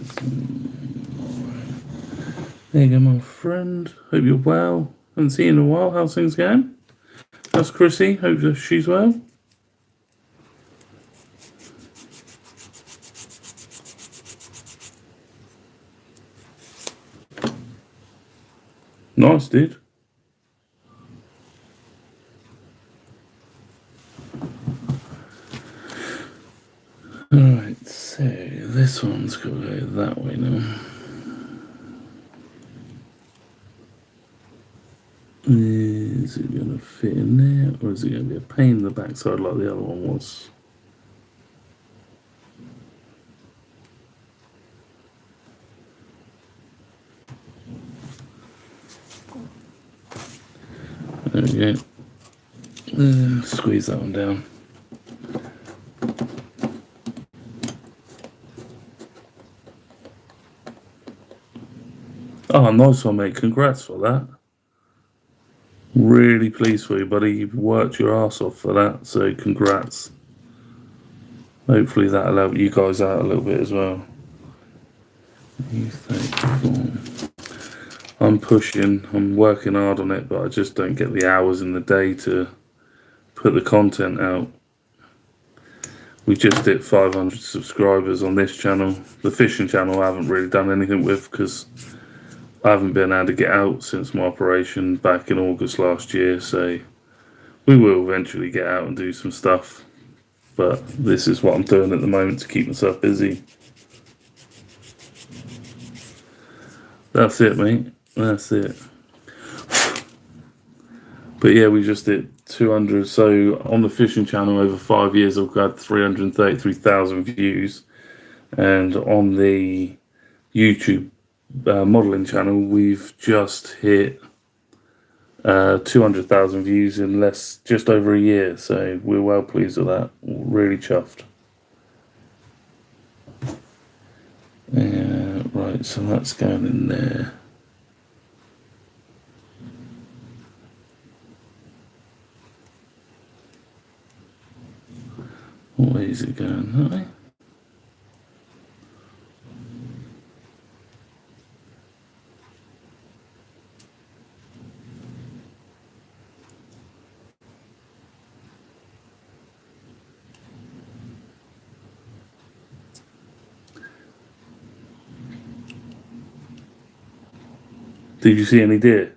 There you go, my friend. Hope you're well. Haven't seen you in a while. How's things going? How's Chrissy? Hope she's well. Nice, dude. Alright, so this one's got to go that way now. Is it going to fit in there, or is it going to be a pain in the backside like the other one was? There we go. Squeeze that one down. Oh, nice one, mate. Congrats for that. Really pleased for you, buddy. You've worked your ass off for that, so congrats. Hopefully that'll help you guys out a little bit as well. I'm pushing, I'm working hard on it, but I just don't get the hours in the day to put the content out. We just hit 500 subscribers on this channel. The fishing channel I haven't really done anything with because I haven't been able to get out since my operation back in August last year, so We will eventually get out and do some stuff, but this is what I'm doing at the moment to keep myself busy. That's it, mate. That's it. But yeah, we just did 200. So on the fishing channel over 5 years, I've got 333,000 views. And on the YouTube modeling channel, we've just hit 200,000 views in just over a year. So we're well pleased with that. Really chuffed. Yeah, right, so that's going in there. What way is it going? That way? Did you see any deer?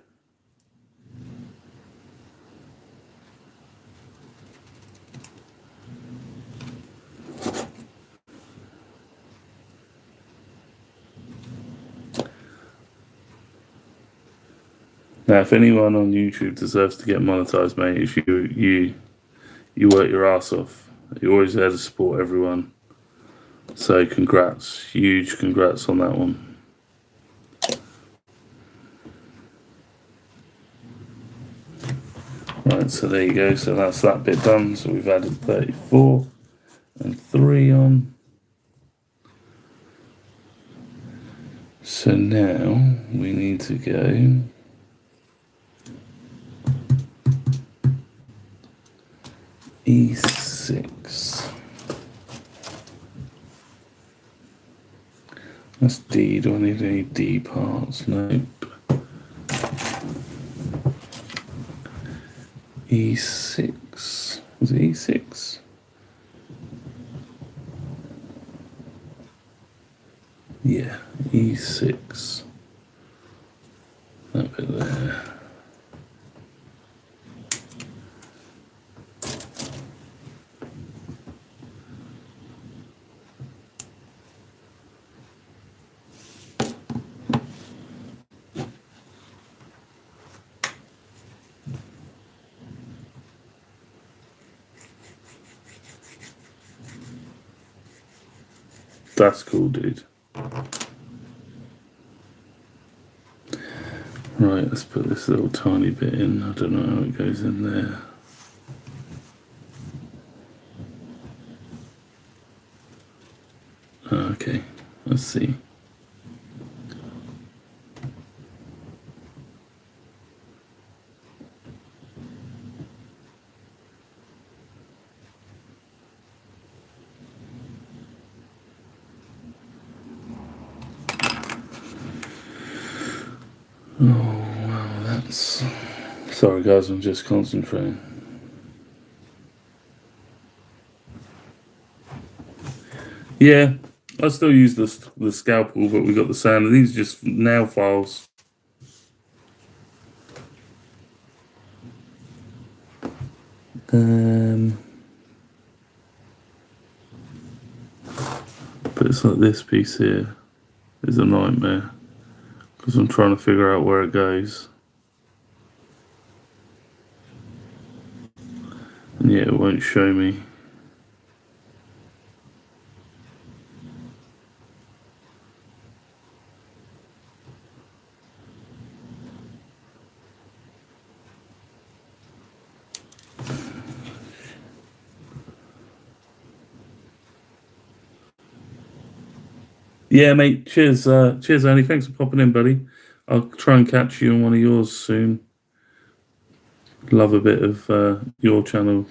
Now, if anyone on YouTube deserves to get monetized, mate, it's you work your ass off. You're always there to support everyone. So congrats, huge congrats on that one. Right, so there you go. So that's that bit done. So we've added 34 and 3 on. So now we need to go E6. That's D. Do I need any D parts? Nope. E6. Was it E6? Yeah, E6. That bit there. That's cool, dude. Right, let's put this little tiny bit in. I don't know how it goes in there. Okay, let's see. Oh, wow, that's... Sorry, guys, I'm just concentrating. Yeah, I still use the scalpel, but we got the sander. These are just nail files. But it's like this piece here is a nightmare because I'm trying to figure out where it goes. And yeah, it won't show me. Yeah, mate. Cheers, cheers, Andy. Thanks for popping in, buddy. I'll try and catch you on one of yours soon. Love a bit of your channel,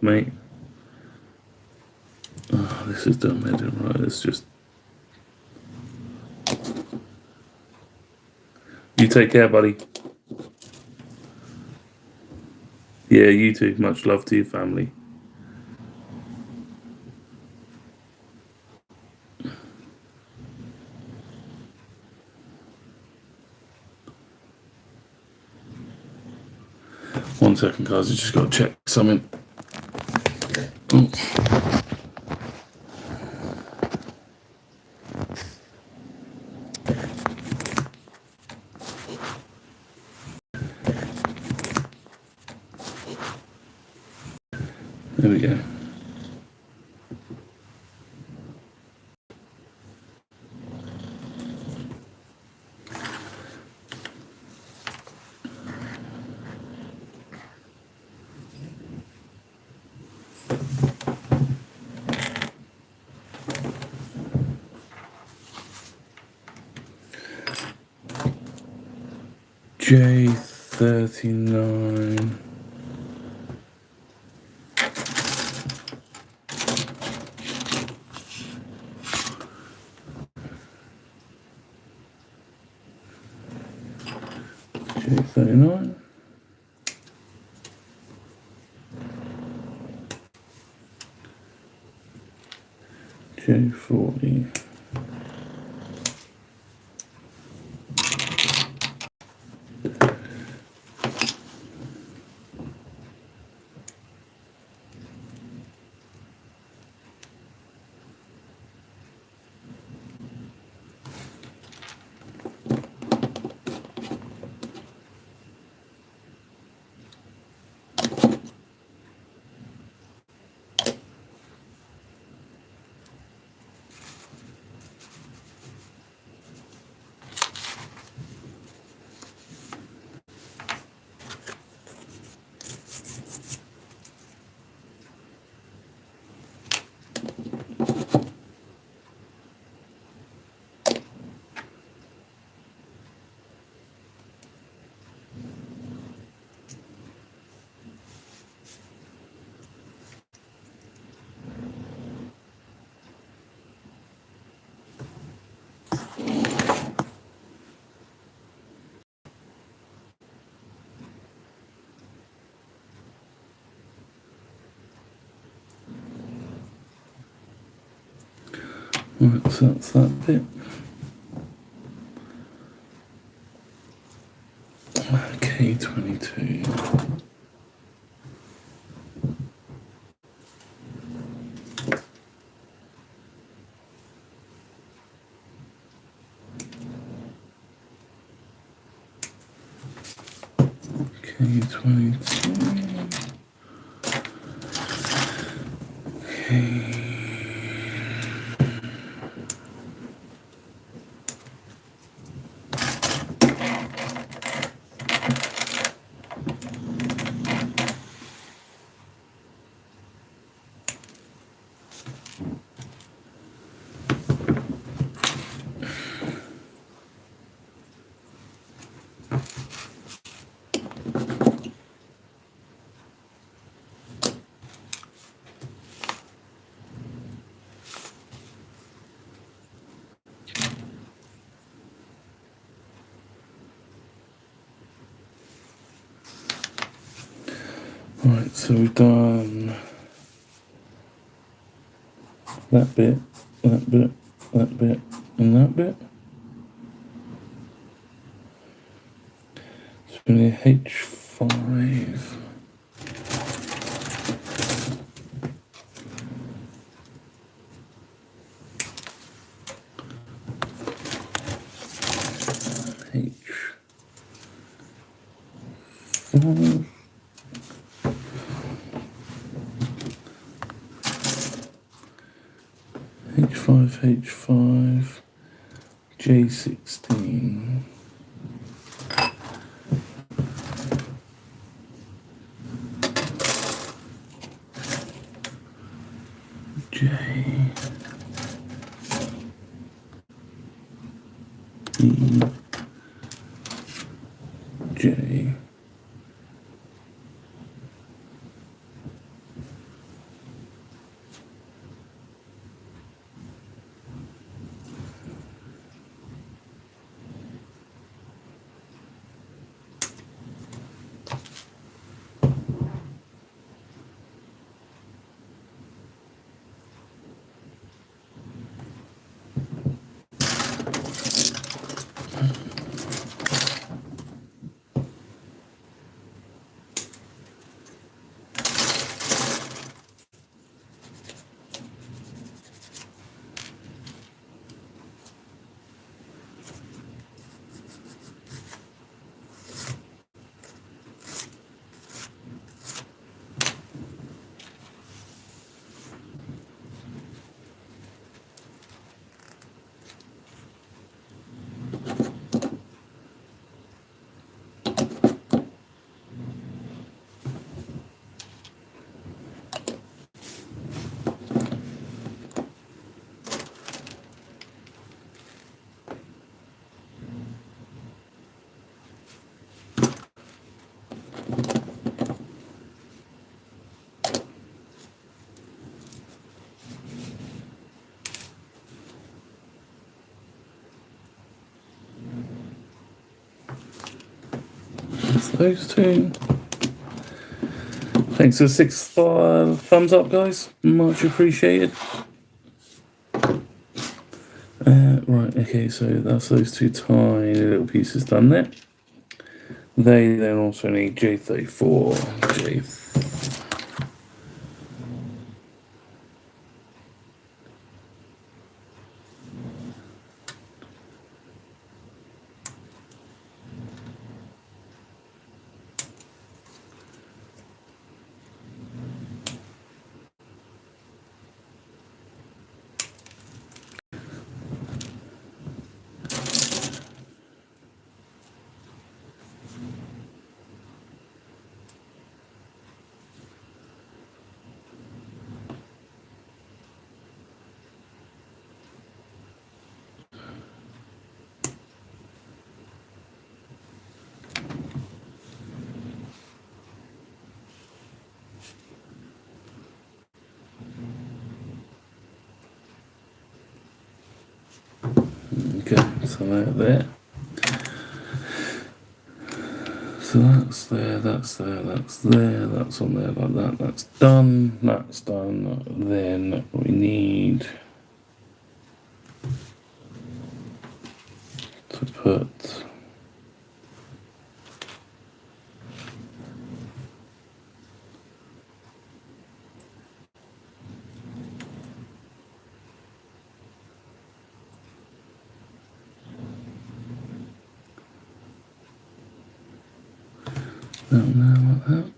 mate. Oh, this is done, mate. Right, let's just... You take care, buddy. Yeah, you too. Much love to your family. 1 second, guys. I just got to check something. Oh. There we go. J39. J39. J40. Right, so that's that bit. K22. K22. Okay. Right, so we've done that bit, that bit, that bit, and that bit. It's going to be H5. H5. H5, J16. J. E. J. those two. Thanks for the 6 thumbs up, guys. Much appreciated. Right, okay, so that's those two tiny little pieces done there. They then also need J34, Okay, so they're there. So that's there, that's there, that's there, that's on there like that, that's done, that's done. Then we need to put that there like that.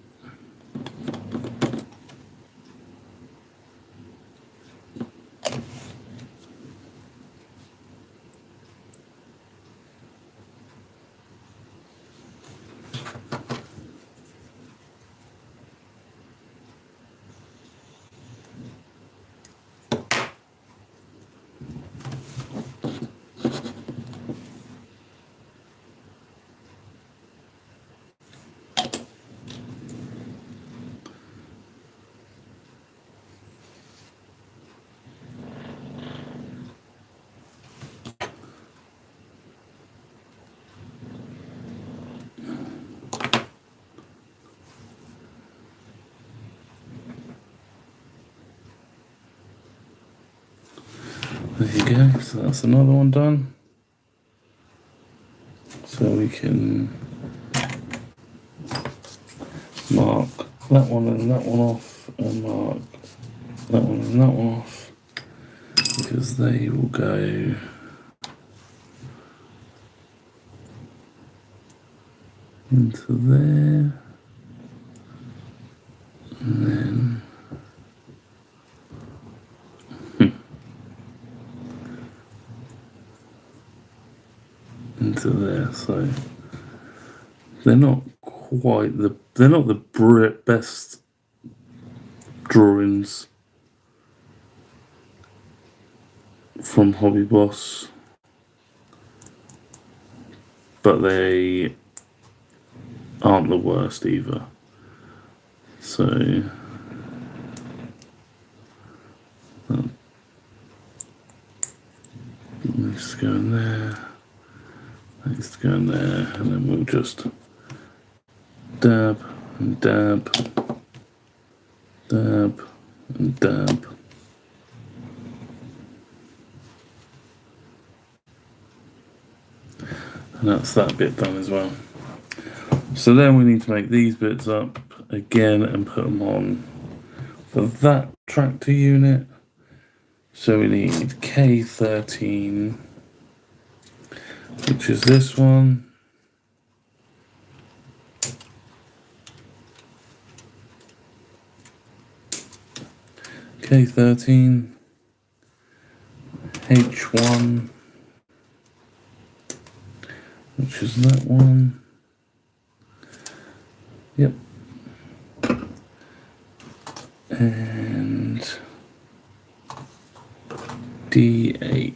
There you go, so that's another one done. So we can mark that one and that one off, and mark that one and that one off, because they will go into there, and then into there. So they're not quite they're not the best drawings from Hobby Boss, but they aren't the worst either. So that needs to go in there, needs to go in there, and then we'll just dab and dab, dab and dab. And that's that bit done as well. So then we need to make these bits up again and put them on for that tractor unit. So we need K13, which is this one. K13, H1, which is that one. Yep. And D8.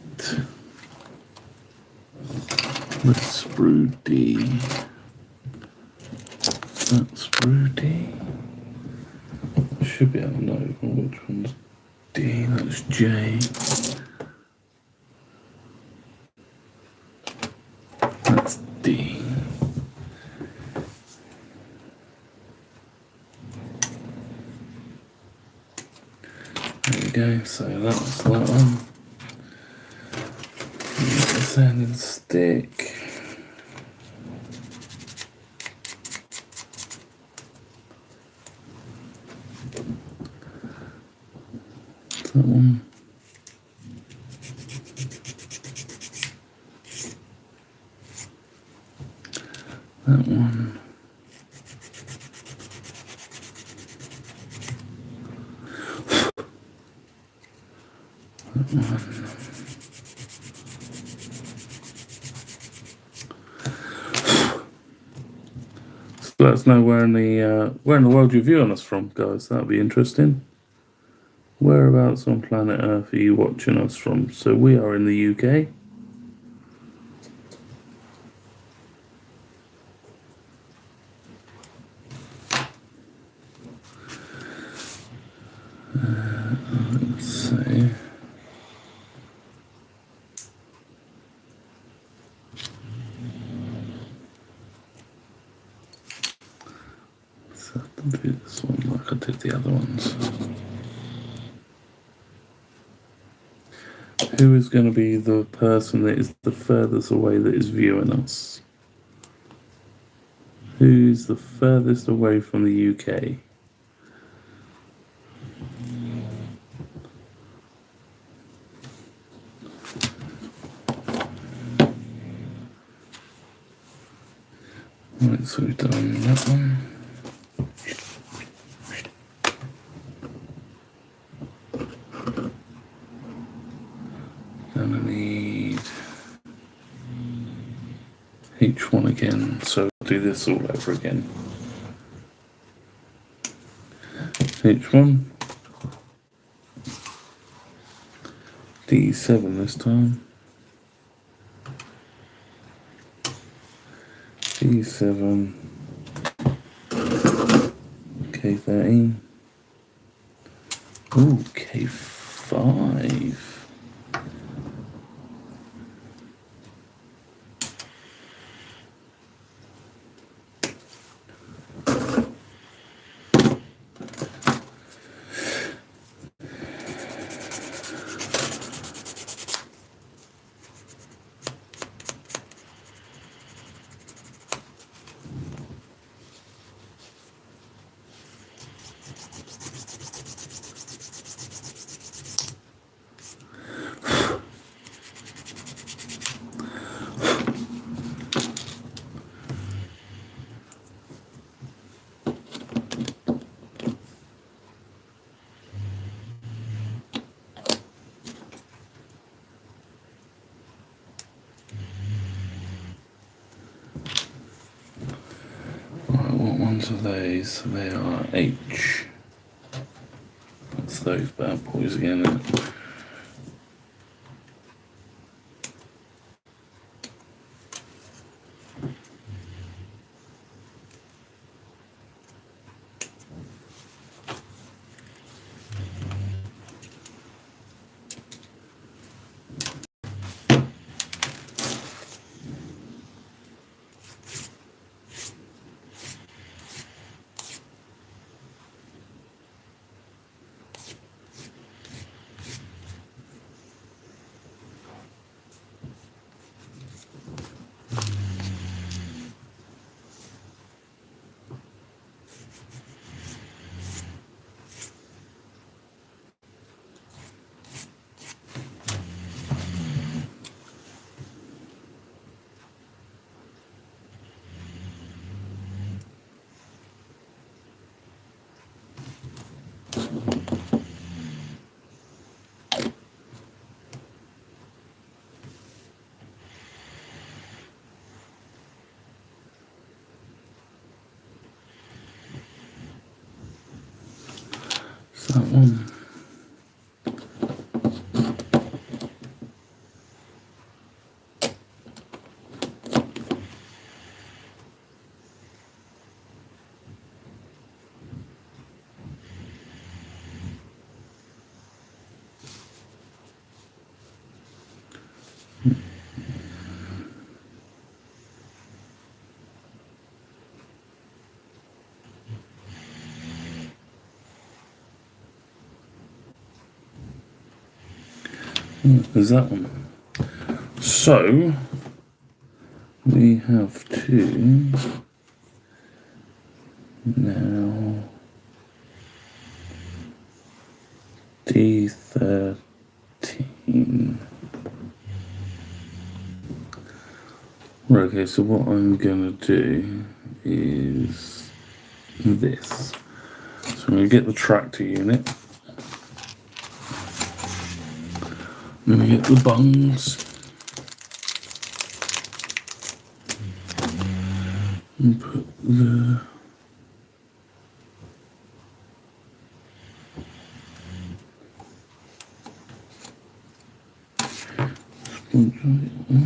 Let's sprue D. That's sprue D. Should be able to know which one's D. That's J. That's D. we go. So that's that one. Sanding stick. That one. That one. That one. So let us know where in the world you're viewing us from, guys. That'd be interesting. Whereabouts on planet Earth are you watching us from? So we are in the UK. Let's see. So I can do this one like I did the other ones. Who is going to be the person that is the furthest away that is viewing us? Who's the furthest away from the UK? Right, so we've done that one. Then I need H1 again, so I'll do this all over again. H1, D7 this time, D7, K13, ooh, K5. Right, what ones are these? They are H. That's those bad boys again, isn't it? It's that one. There's that one. So we have to now D13. Right, okay, so what I'm going to do is this. So I'm going to get the tractor unit. I'm going to get the bungs. And put the I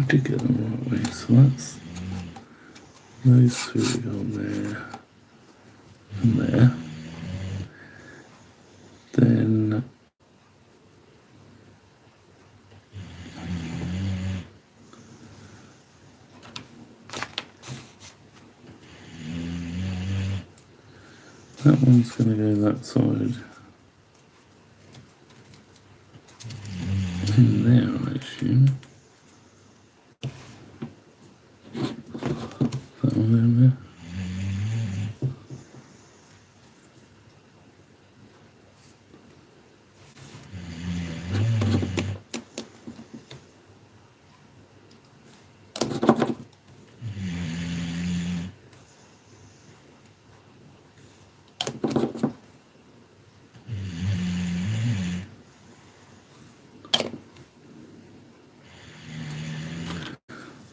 did get them the right way, so that's those three on there and there. Then that one's going to go that side. In there, I assume. That one in there.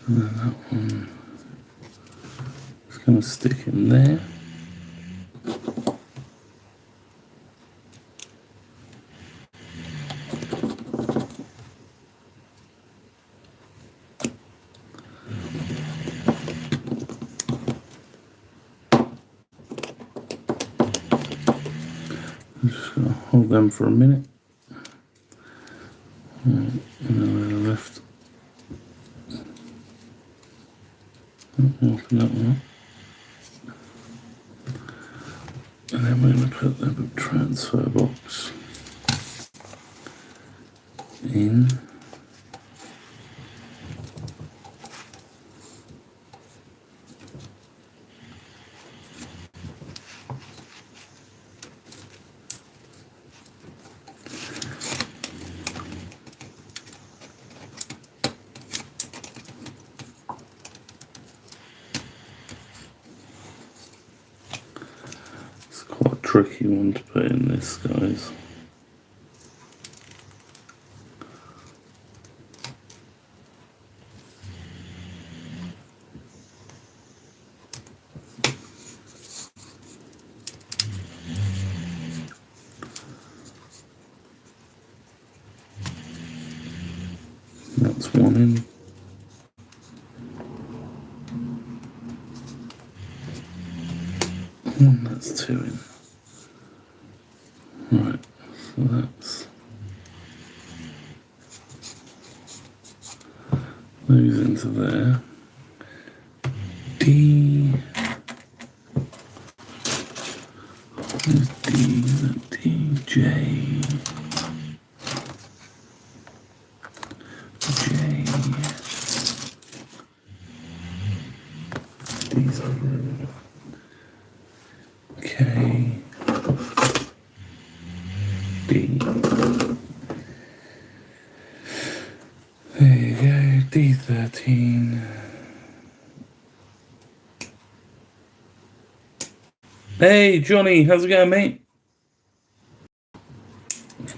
And then that one is going to stick in there. I'm just going to hold them for a minute. Right, and then we're left. Open that one up. And then we're going to put the transfer box in. It's quite a tricky one to put in this, guys. That's one in. And that's two in. Right, so that's those into there. D. Where's D? D, J. J. D's over there. K. D. There you go, D13. Hey Johnny, how's it going, mate?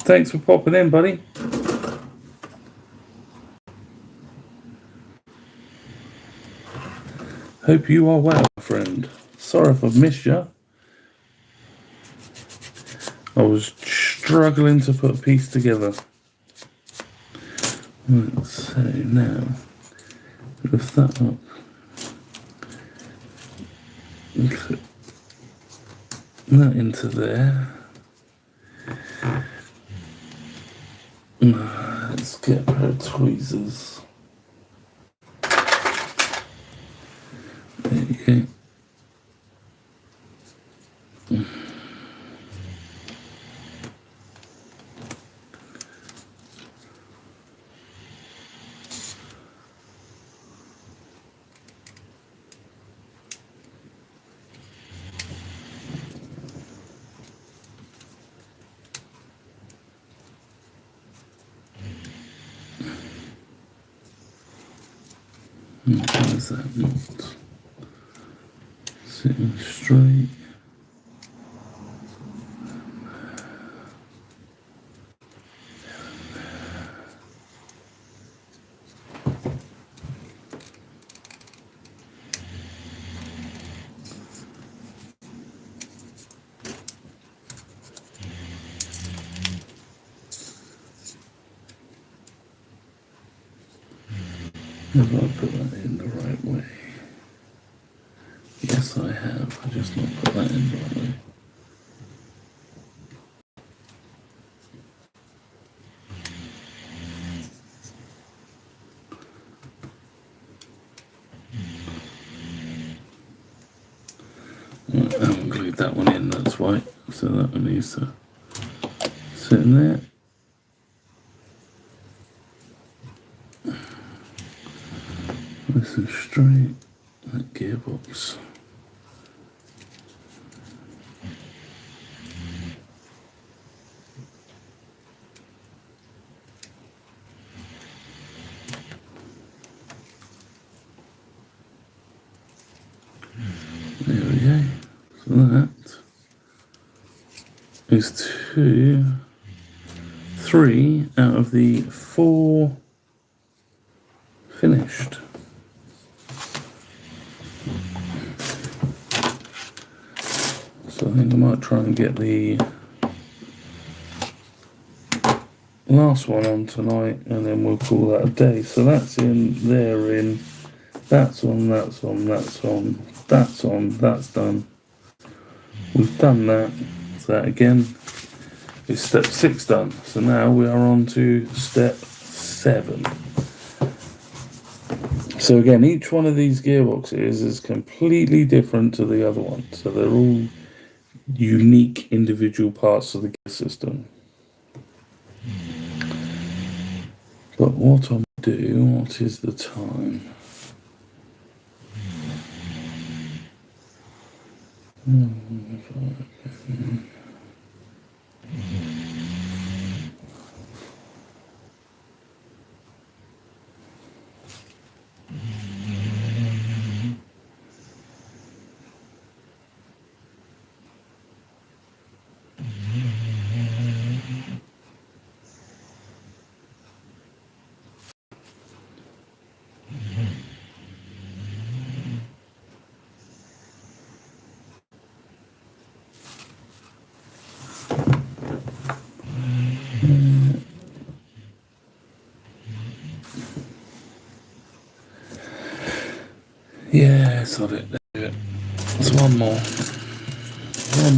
Thanks for popping in, buddy. Hope you are well, friend. Sorry if I've missed you. I was struggling to put a piece together. Right, so now, lift that up. Put that into there. Let's get a pair of tweezers. There you go. Why is that not sitting straight? Have I put that in the right way? Yes, I have. I just not put that in the right way. Right, I haven't glued that one in, that's why. So that one needs to sit in there. This is straight. That gearbox. There we go. So that is 3 out of the 4 finished. So I think I might try and get the last one on tonight, and then we'll call that a day. So that's in, they're in, that's on, that's on, that's on, that's on, that's done. We've done that. So that again is step 6 done. So now we are on to step 7. So again, each one of these gearboxes is completely different to the other one. So they're all unique individual parts of the gear system. But what I'll do, what is the time? Yes, I'll do it. There's one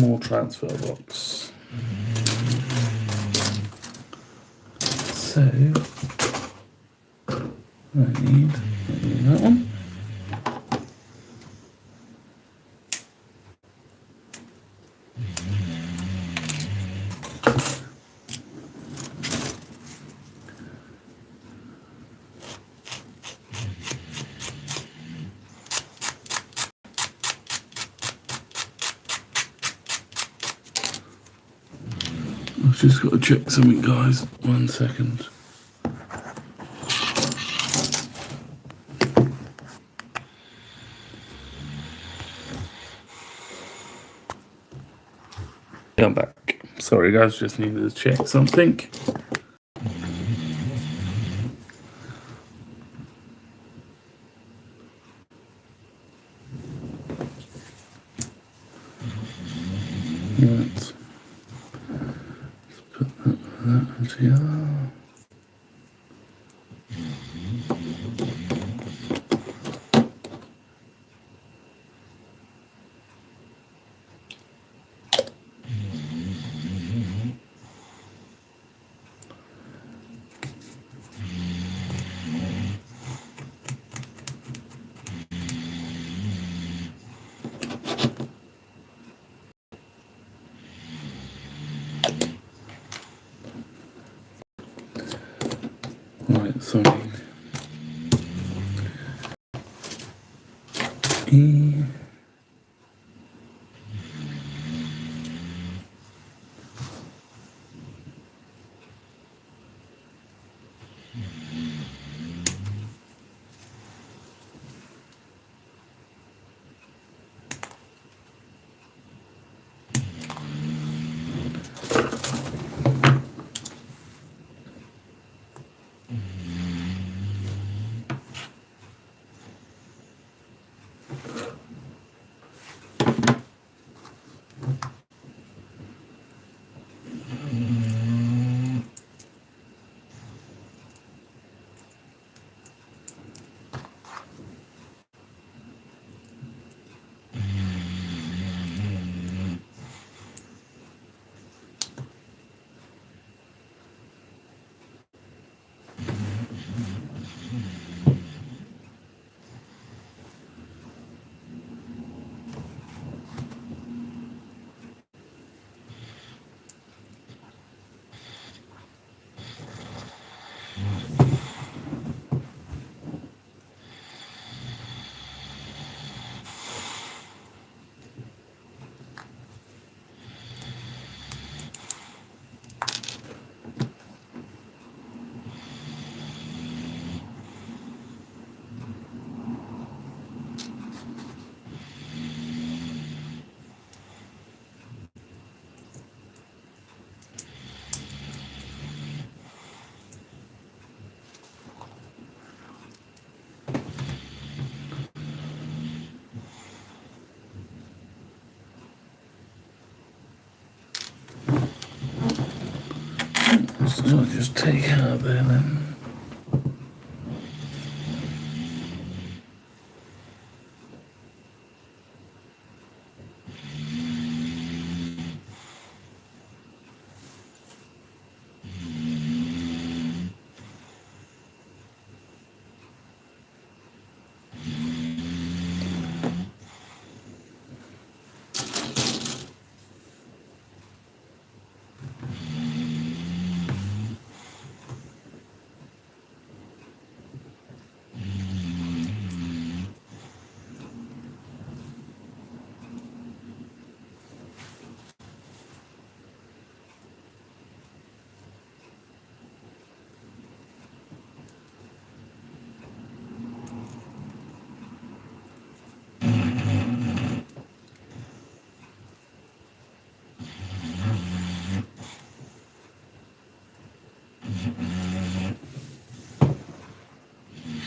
more transfer box. So I need that one. I've just got to check something, guys. 1 second. I'm back. Sorry, guys, just needed to check something. Right. Let's put that together. Right, so E. So I'll just take out there then.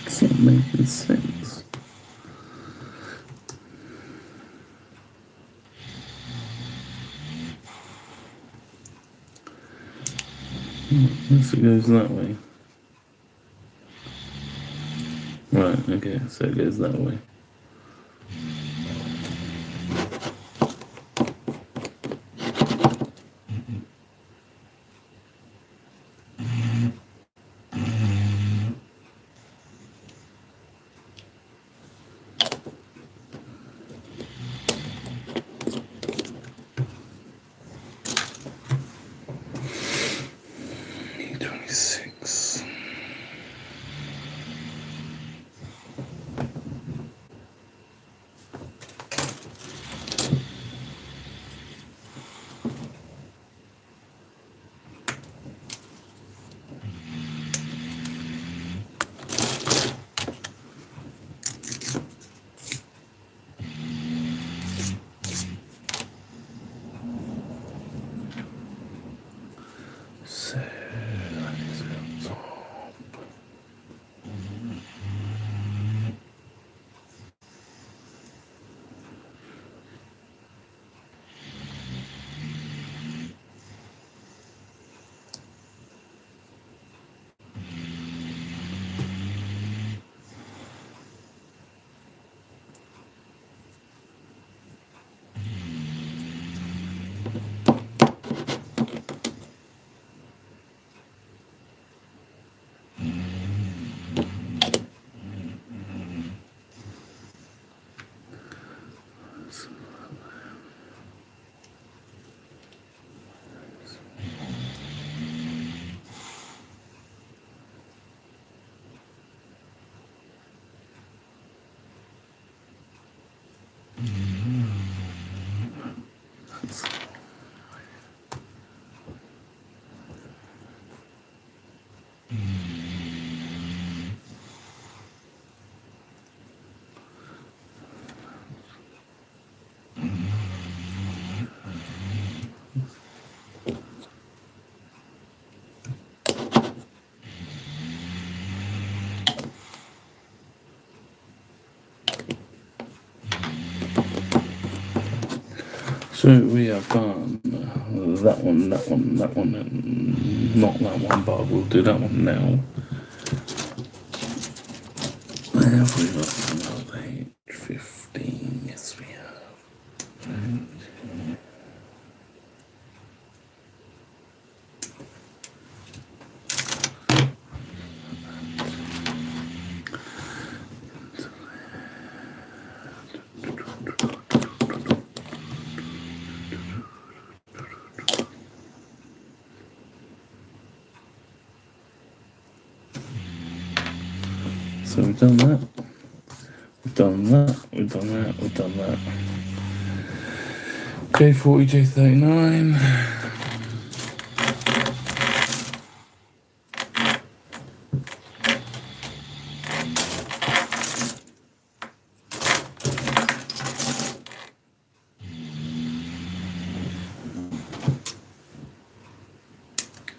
It's not making sense. Unless it goes that way. Right, okay, so it goes that way. E26. So that is on top. So we have done that one, and not that one, but we'll do that one now. Have we got another H15? Yes, we have. So we've done that, we've done that, we've done that, we've done that. J40, J39.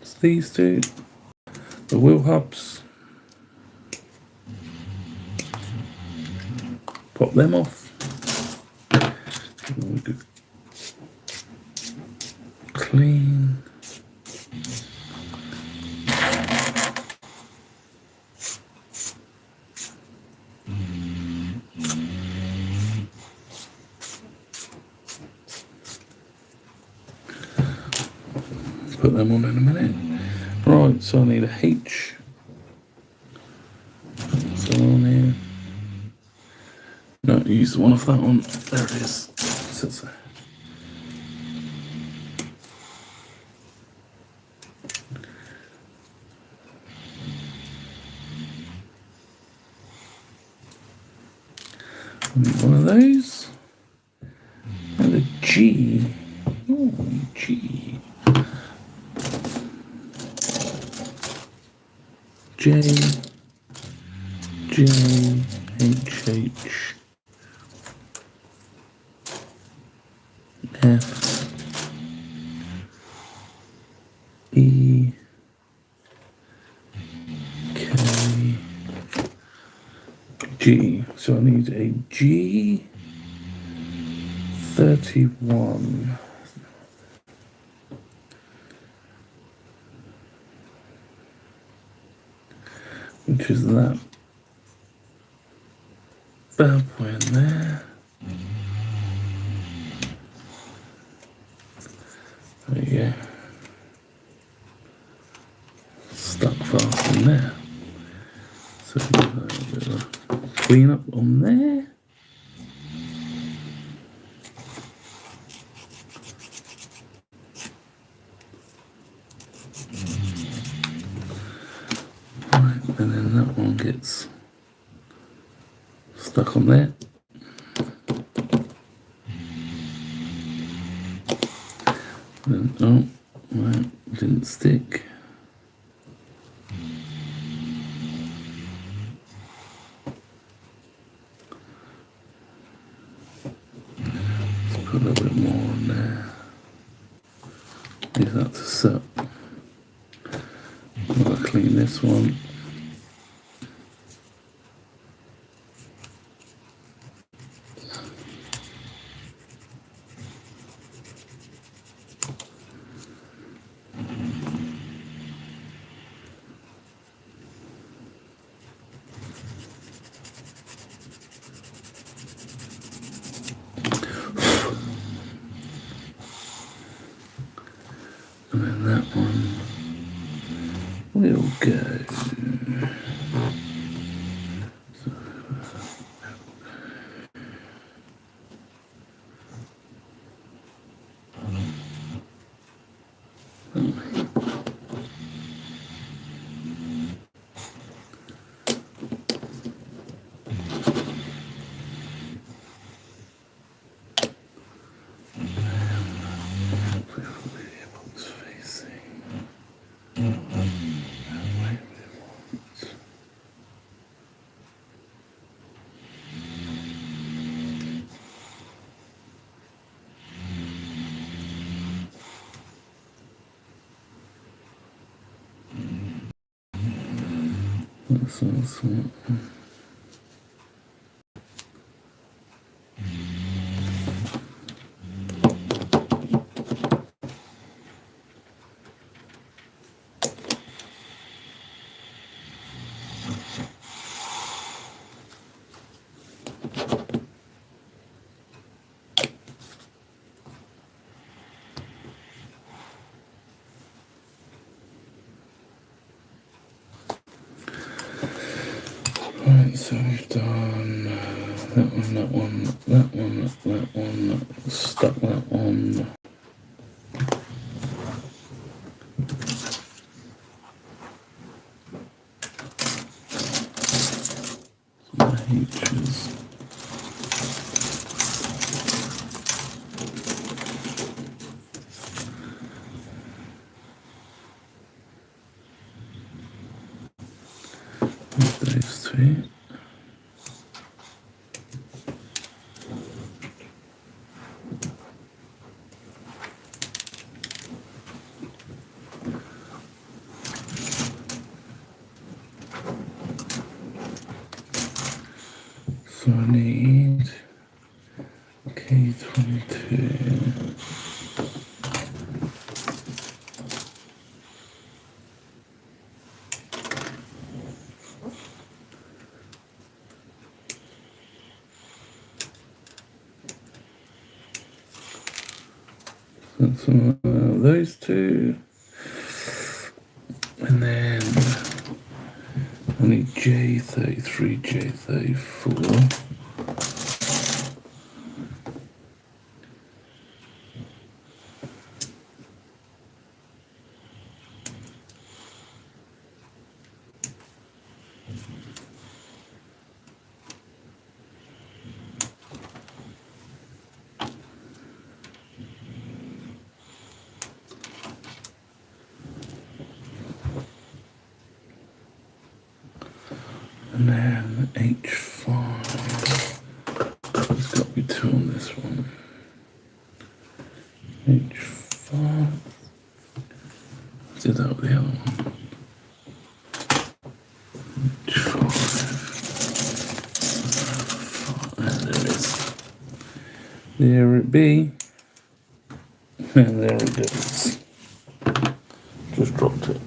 It's these two, the wheel hubs. Pop them off. Clean. put them on in a minute. Right, so I need a H. So on here. No, use one of that one. There it is. Sits there. I need one of those. And a G. Oh, G. J. J. H. H. F. E. K. G. So I need a G. 31. Which is that bad boy in there. There you go. Stuck fast in there. So give that a bit of a clean up on there. Right, and then that one gets stuck on there. Then, oh, right, didn't stick. Let's put a little bit more on there. Leave that to set. I'll clean this one. And then that one will go. That's awesome. Right, so we've done that one, that one, that one, that one, stuck that on. Some H's. Those two. So I need K22. That's those two. And then I need J33, J34. And then H5. There's got to be 2 on this one. H5. Did that with the other one. H5. There it is. There it be. And there it goes. Just dropped it.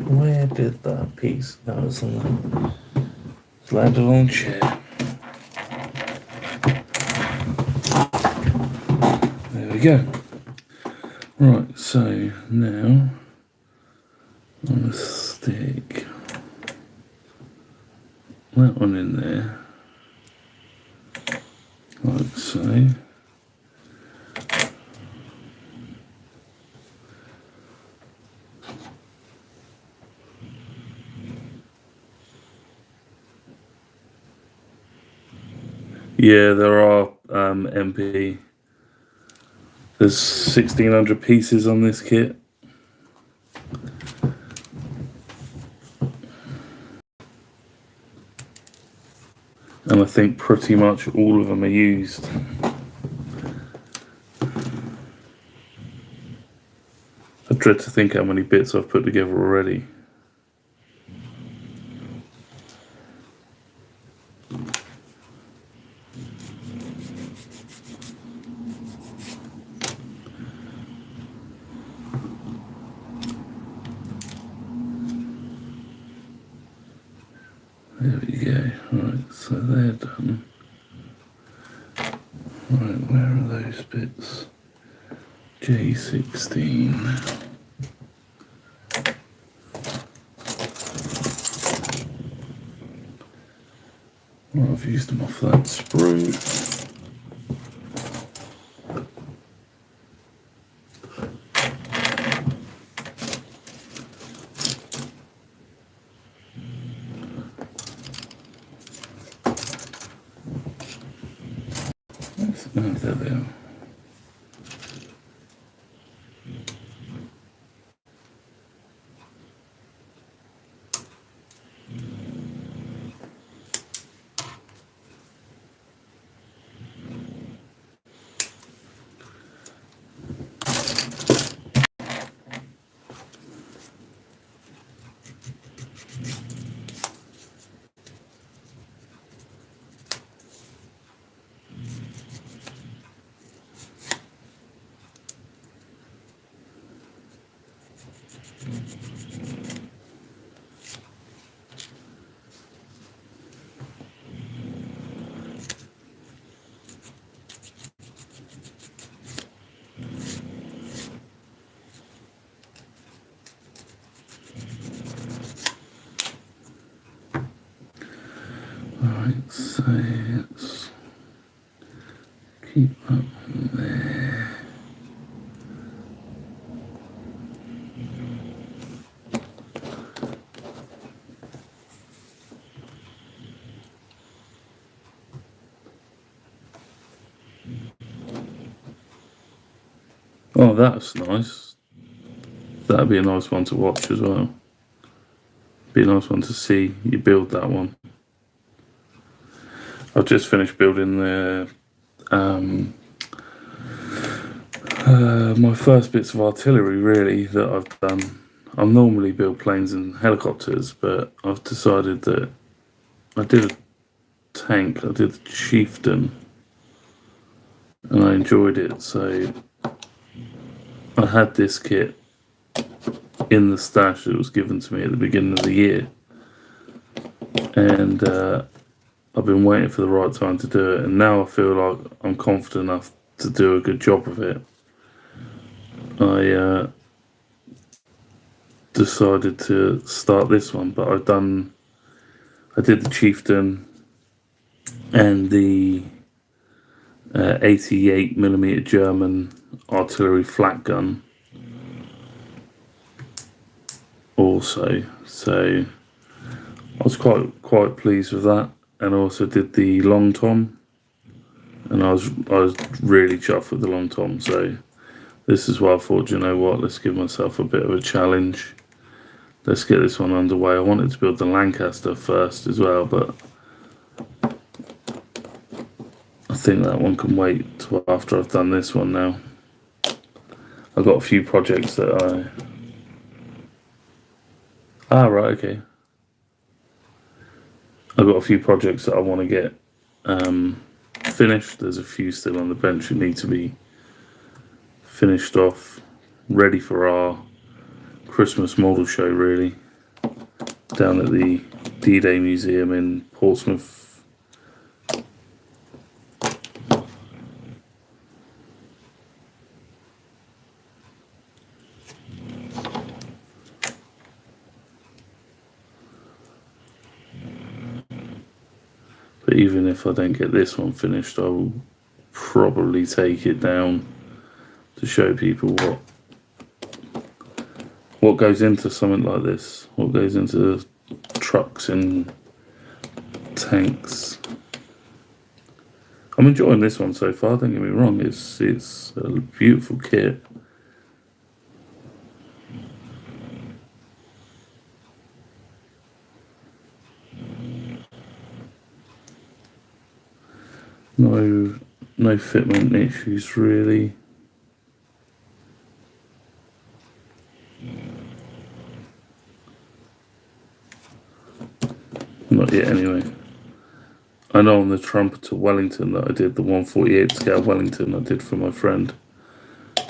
Where did that piece? That was on the. It's landed on the chair. There we go. Right, so now I'm going to stick that one in there, like so. Yeah, there are MP. There's 1,600 pieces on this kit. And I think pretty much all of them are used. I dread to think how many bits I've put together already. There we go. Right, so they're done. Right, where are those bits? J16. Well, I've used them off that sprue. Oh, there they are. Alright, so let's keep that one there. Oh, that's nice. That'd be a nice one to watch as well. Be a nice one to see you build that one. I've just finished building the my first bits of artillery really that I've done. I normally build planes and helicopters, but I've decided that I did a tank, I did the Chieftain, and I enjoyed it, so I had this kit in the stash that was given to me at the beginning of the year, and I've been waiting for the right time to do it, and now I feel like I'm confident enough to do a good job of it. I decided to start this one, but I did the Chieftain and the 88mm German artillery flak gun also, so I was quite pleased with that. And I also did the long tom, and I was really chuffed with the long tom. So this is why I thought, you know what, let's give myself a bit of a challenge. Let's get this one underway. I wanted to build the Lancaster first as well, but I think that one can wait till after I've done this one now. I've got a few projects that right, okay. I've got a few projects that I want to get finished. There's a few still on the bench that need to be finished off, ready for our Christmas model show, really, down at the D-Day Museum in Portsmouth. But even if I don't get this one finished, I will probably take it down to show people what goes into something like this, what goes into trucks and tanks. I'm enjoying this one so far, don't get me wrong, it's a beautiful kit. No fitment issues really. Not yet anyway. I know on the trumpeter Wellington that I did, the 148 scale Wellington I did for my friend.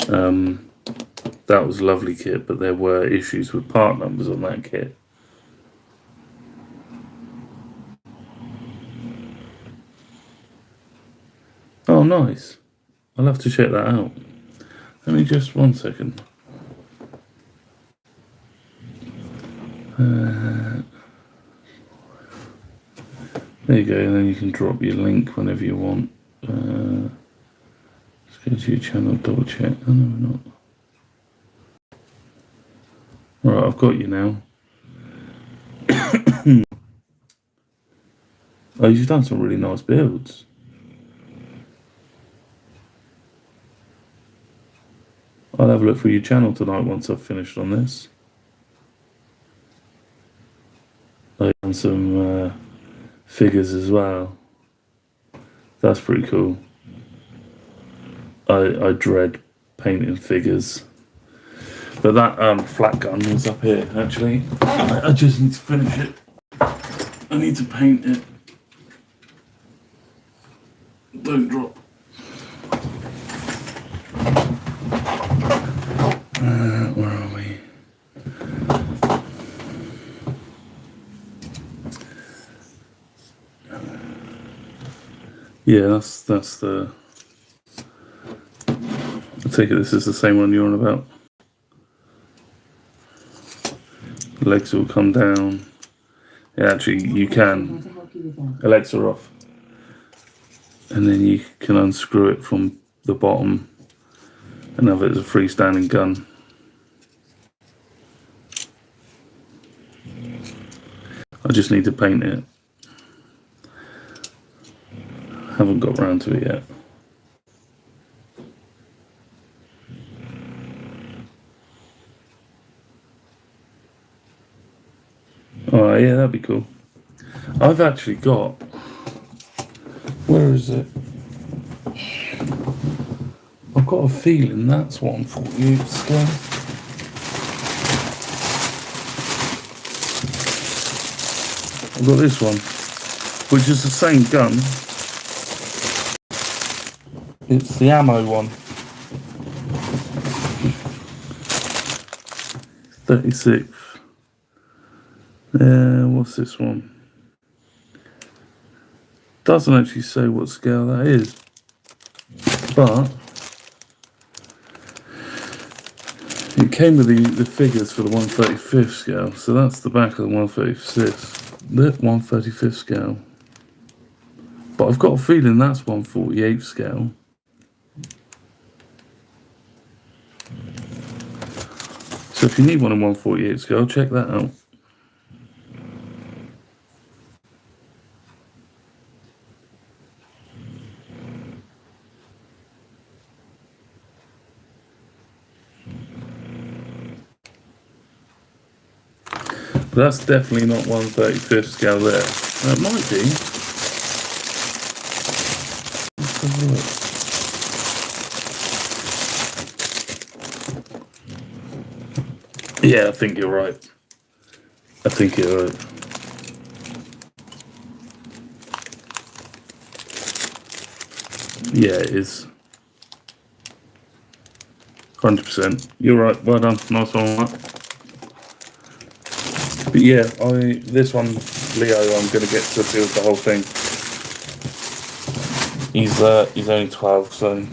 That was a lovely kit, but there were issues with part numbers on that kit. Oh, nice. I'll have to check that out. Let me just 1 second. There you go, and then you can drop your link whenever you want. Let's go to your channel, double check. Oh, no, we're not. Right, I've got you now. Oh, you've done some really nice builds. I'll have a look through your channel tonight once I've finished on this. I've done some figures as well. That's pretty cool. I dread painting figures. But that flat gun was up here, actually. I just need to finish it. I need to paint it. Don't drop. Where are we? Yeah, that's the... I take it this is the same one you're on about. The legs will come down. Yeah, actually, you can. The legs are off. And then you can unscrew it from the bottom and have it as a freestanding gun. I just need to paint it. Haven't got round to it yet. Oh yeah, that'd be cool. I've actually got... Where is it? I've got a feeling that's one for you, Scale. I've got this one, which is the same gun. It's the ammo one. 36th. What's this one? Doesn't actually say what scale that is, but it came with the figures for the 1/35th scale, so that's the back of the 1/35th scale. But I've got a feeling that's 1/48th scale. So if you need one in 1/48th scale, check that out. But that's definitely not 1/35th scale there. It might be. Let's have a look. Yeah, I think you're right. I think you're right. Yeah, it is. 100%. You're right. Well done. Nice one on that. But yeah, this one, Leo, I'm going to get to build the whole thing. He's only 12, so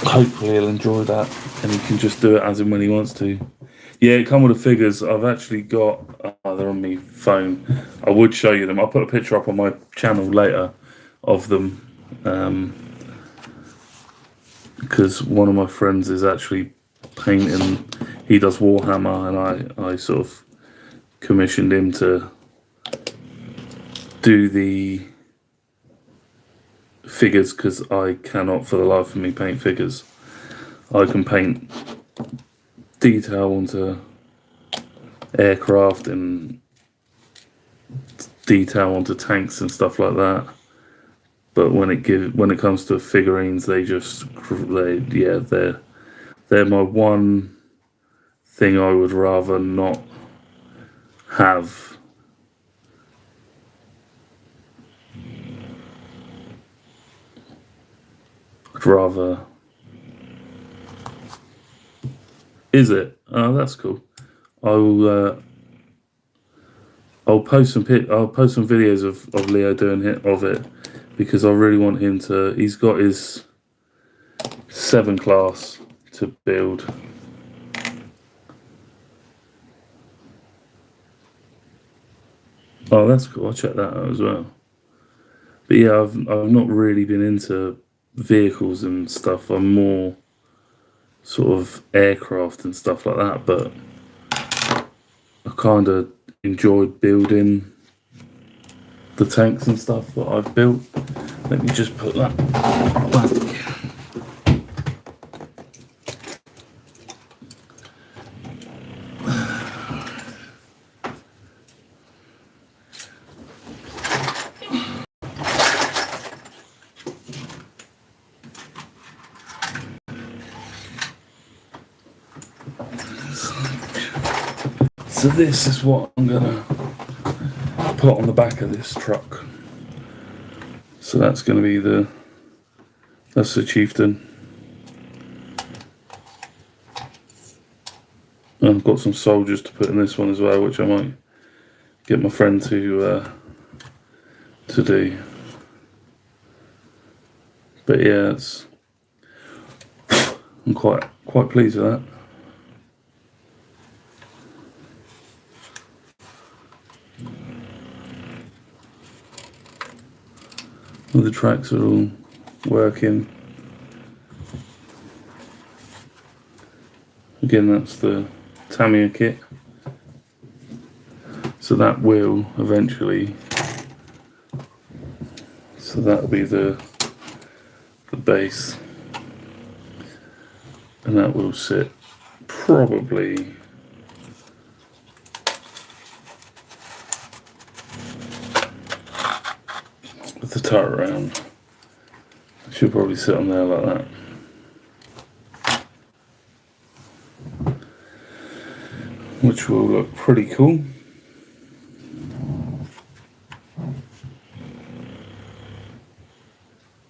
hopefully he'll enjoy that, and he can just do it as and when he wants to. Yeah, it come with the figures. I've actually got. They're on my phone. I would show you them. I'll put a picture up on my channel later of them, because one of my friends is actually painting. He does Warhammer, and I sort of commissioned him to do the figures, because I cannot for the life of me paint figures. I can paint detail onto aircraft and detail onto tanks and stuff like that, but when it comes to figurines, they're my one thing I would rather not have. I'd rather. Is it? Oh, that's cool. I'll post some videos of Leo doing it, because I really want him to. He's got his 7 class to build. Oh, that's cool. I'll check that out as well. But yeah, I've not really been into vehicles and stuff. I'm more sort of aircraft and stuff like that, but I kind of enjoyed building the tanks and stuff that I've built. Let me just put that back. So this is what I'm gonna put on the back of this truck. So that's gonna be that's the Chieftain. And I've got some soldiers to put in this one as well, which I might get my friend to do. But yeah, I'm quite pleased with that. All the tracks are all working. Again, that's the Tamiya kit. So that will eventually. So that'll be the base, and that will sit probably. With the turret around, should probably sit on there like that, which will look pretty cool.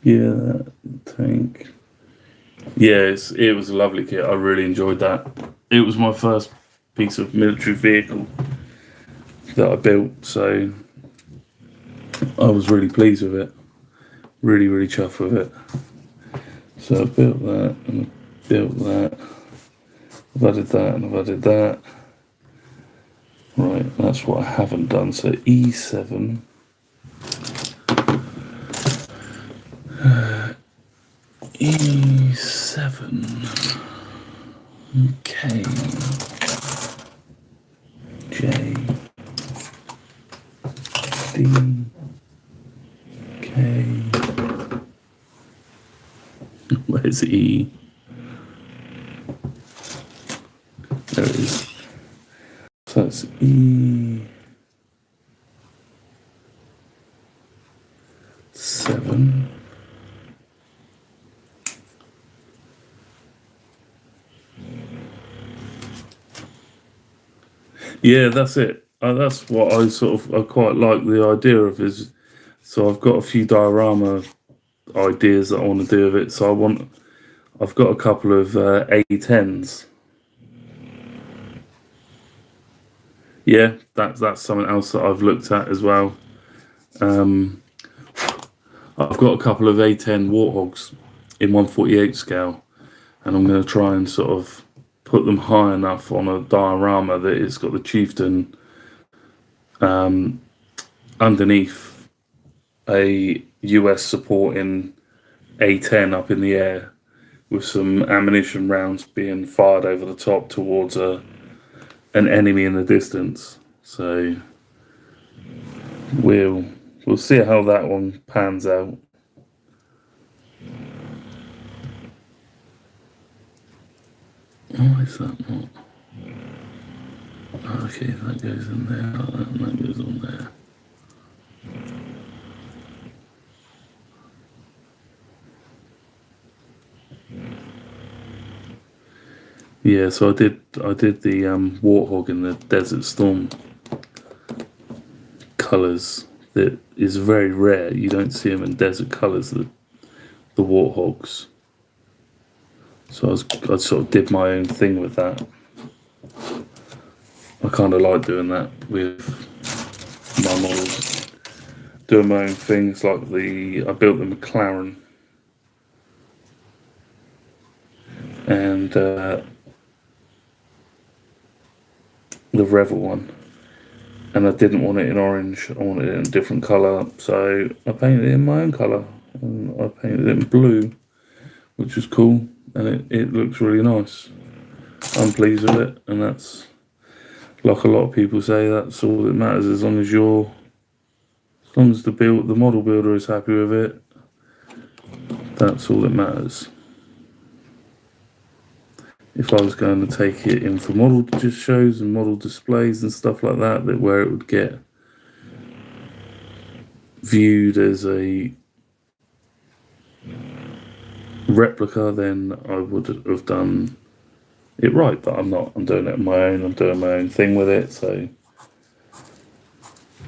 Yeah, that tank. Yeah, it was a lovely kit. I really enjoyed that. It was my first piece of military vehicle that I built, so I was really pleased with it. Really, really chuffed with it. So I've built that, and I've built that. I've added that, and I've added that. Right, that's what I haven't done. So E7. E7. Okay. J. D. K. Where's E? There it is. So it's E7. Yeah, that's it. That's what I quite like the idea of is. So I've got a few diorama ideas that I want to do with it. So I've got a couple of A10s. Yeah, that's something else that I've looked at as well. I've got a couple of A10 Warthogs in 1/48 scale, and I'm going to try and sort of put them high enough on a diorama that it's got the chieftain underneath a US supporting A10 up in the air with some ammunition rounds being fired over the top towards an enemy in the distance. So we'll see how that one pans out. Why is that not? Okay, that goes in there, and that goes on there. Yeah, so I did the Warthog in the Desert Storm colours. That is very rare. You don't see them in desert colours, the Warthogs. So I sort of did my own thing with that. I kind of like doing that with my models. Doing my own things, like I built the McLaren and the Revell one, and I didn't want it in orange. I wanted it in a different colour, so I painted it in my own colour, and I painted it in blue, which was cool, and it looks really nice. I'm pleased with it, and that's, like a lot of people say, that's all that matters. As long as the model builder is happy with it, that's all that matters. If I was going to take it in for model just shows and model displays and stuff like that, where it would get viewed as a replica, then I would have done it right. But I'm not. I'm doing it on my own. I'm doing my own thing with it. So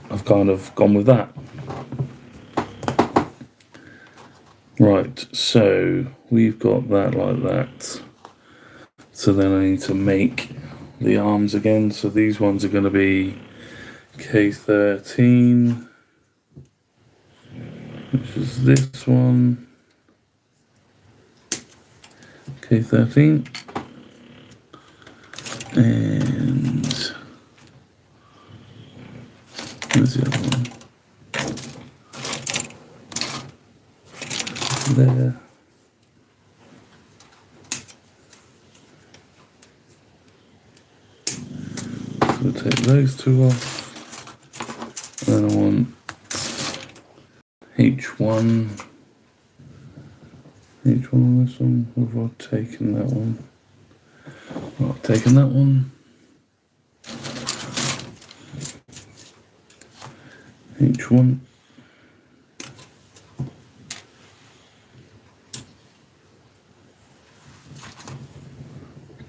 I've kind of gone with that. Right. So we've got that like that. So then I need to make the arms again. So these ones are going to be K13, which is this one, K13, and where's the other one? There. So take those two off. And then I want H1 on this one. Have I taken that one? Oh, I've taken that one. H1.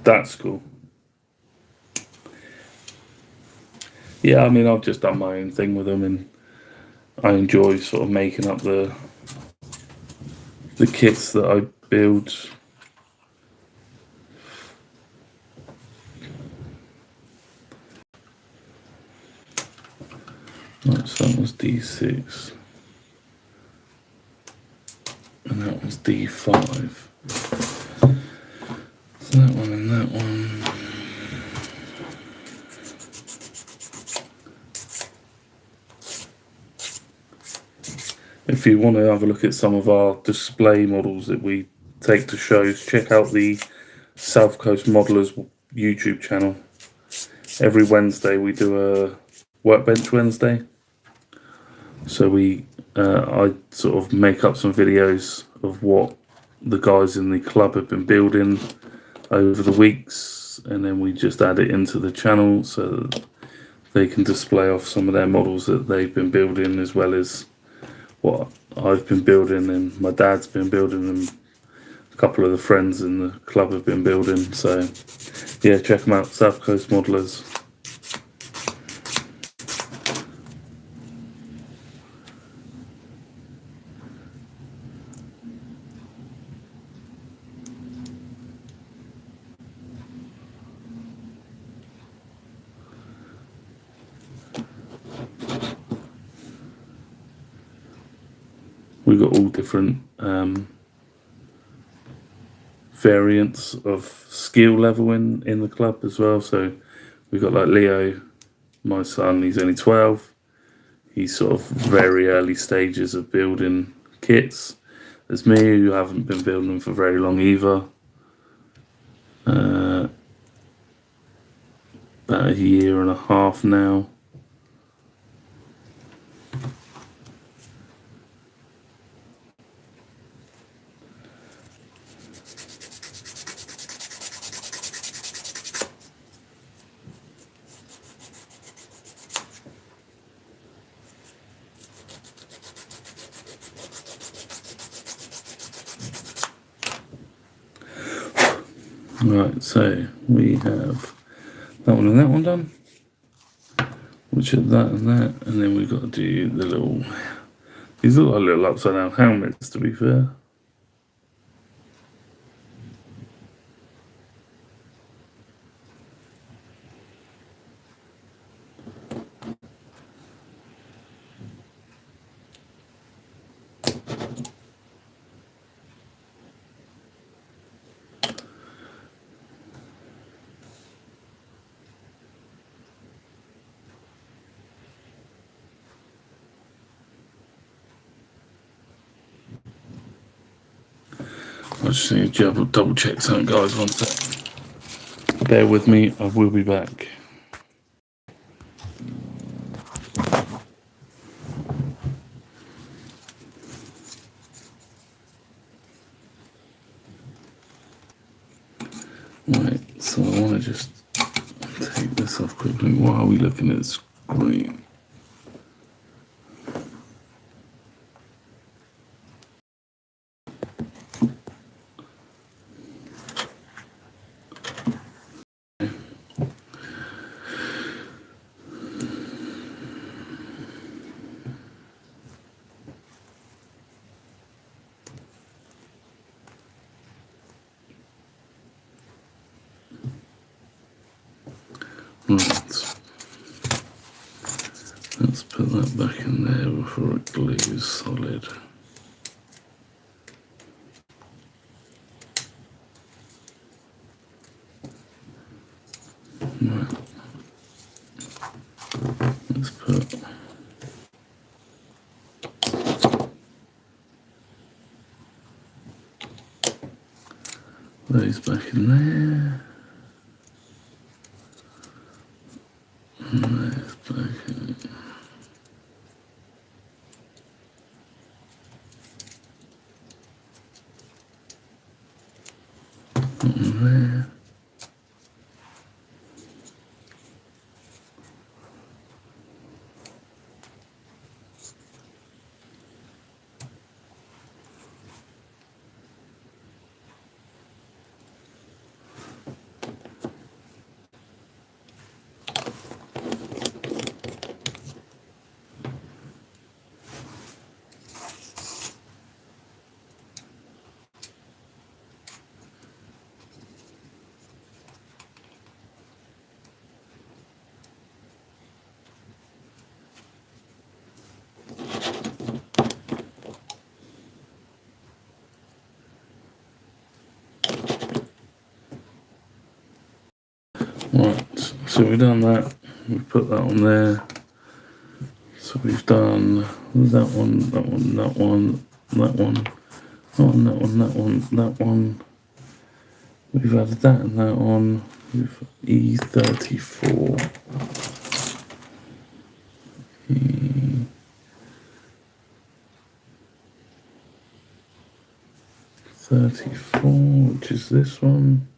That's cool. Yeah, I mean, I've just done my own thing with them, and I enjoy sort of making up the kits that I build Right, so that was D6. And that was D5. So that one and that one. If you want to have a look at some of our display models that we take to shows, check out the South Coast Modelers YouTube channel. Every Wednesday we do a Workbench Wednesday. So I sort of make up some videos of what the guys in the club have been building over the weeks, and then we just add it into the channel so that they can display off some of their models that they've been building, as well as what I've been building and my dad's been building and a couple of the friends in the club have been building. So yeah, check them out, South Coast Modelers. We've got all different variants of skill level in the club as well. So we've got like Leo, my son, he's only 12. He's sort of very early stages of building kits. There's me, who haven't been building them for very long either. About a year and a half now. Right, so we have that one and that one done, which is that and that, and then we've got to do the little, these look like little upside down helmets, to be fair. I just need to double check something, guys. One sec. Bear with me, I will be back. Right, so I want to just take this off quickly. Why are we looking at the screen? Right, let's put that back in there before it glues solid. Right, let's put those back in there. And those back in. There. Right, so we've done that. We've put that on there. So we've done that one, that one, that one, that one, that one, that one, that one, that one. We've added that and that on. We've E34. E34, which is this one.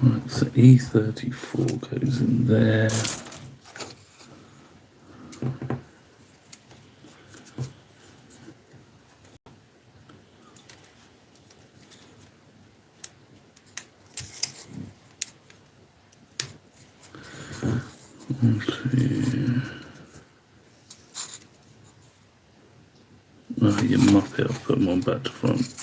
Right, so E34 goes in there. Oh, you muppet, I'll put them on back to front.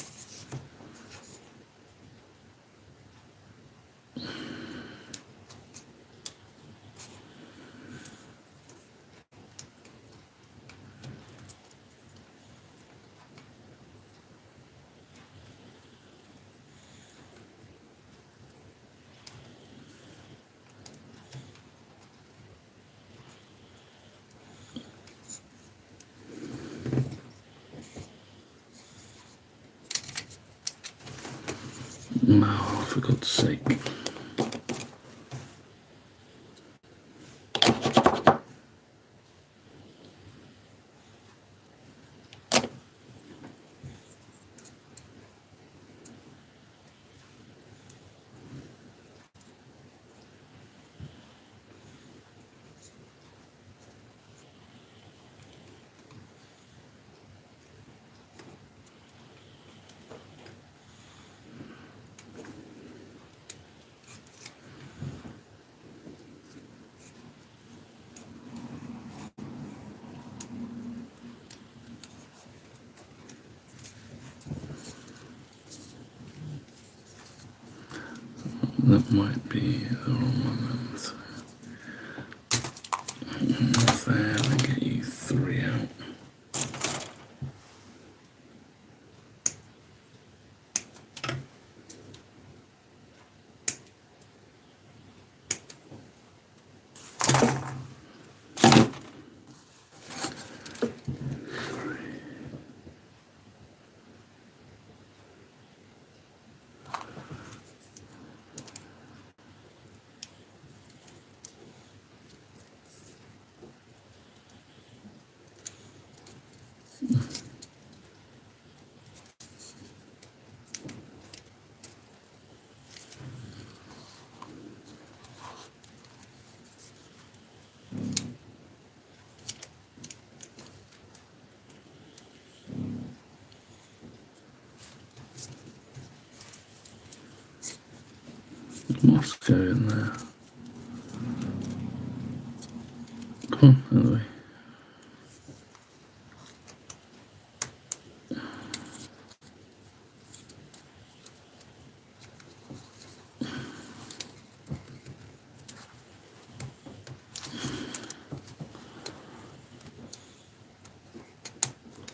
Oh, for God's sake. That might be the wrong one. So there, I'll get you 3 out. Must go in there. Come on, anyway.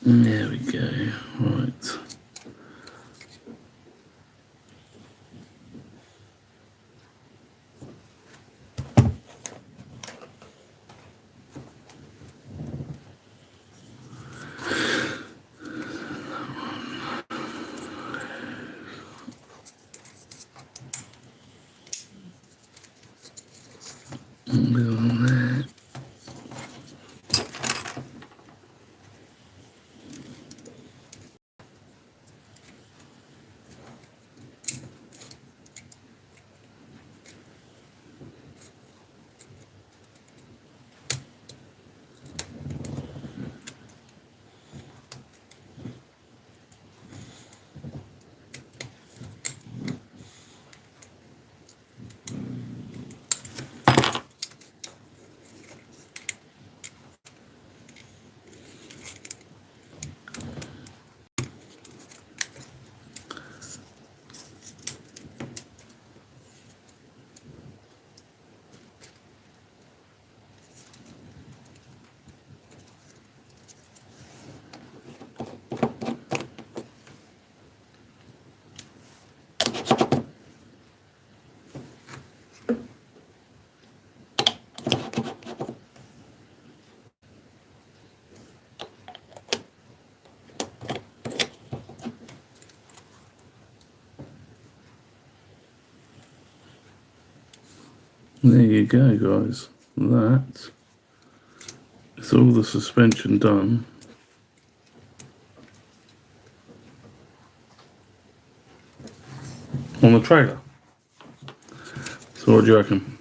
There we go. Right. Go on there. There you go, guys. That is all the suspension done. On the trailer. So what do you reckon?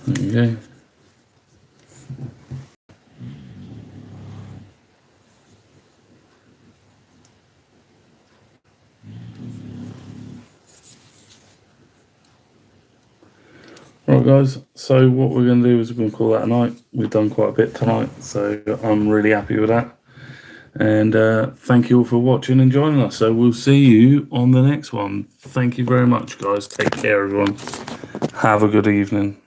There you go. Right guys, so what we're going to do is we're going to call that a night. We've done quite a bit tonight, so I'm really happy with that. And thank you all for watching and joining us. So we'll see you on the next one. Thank you very much, guys. Take care, everyone. Have a good evening.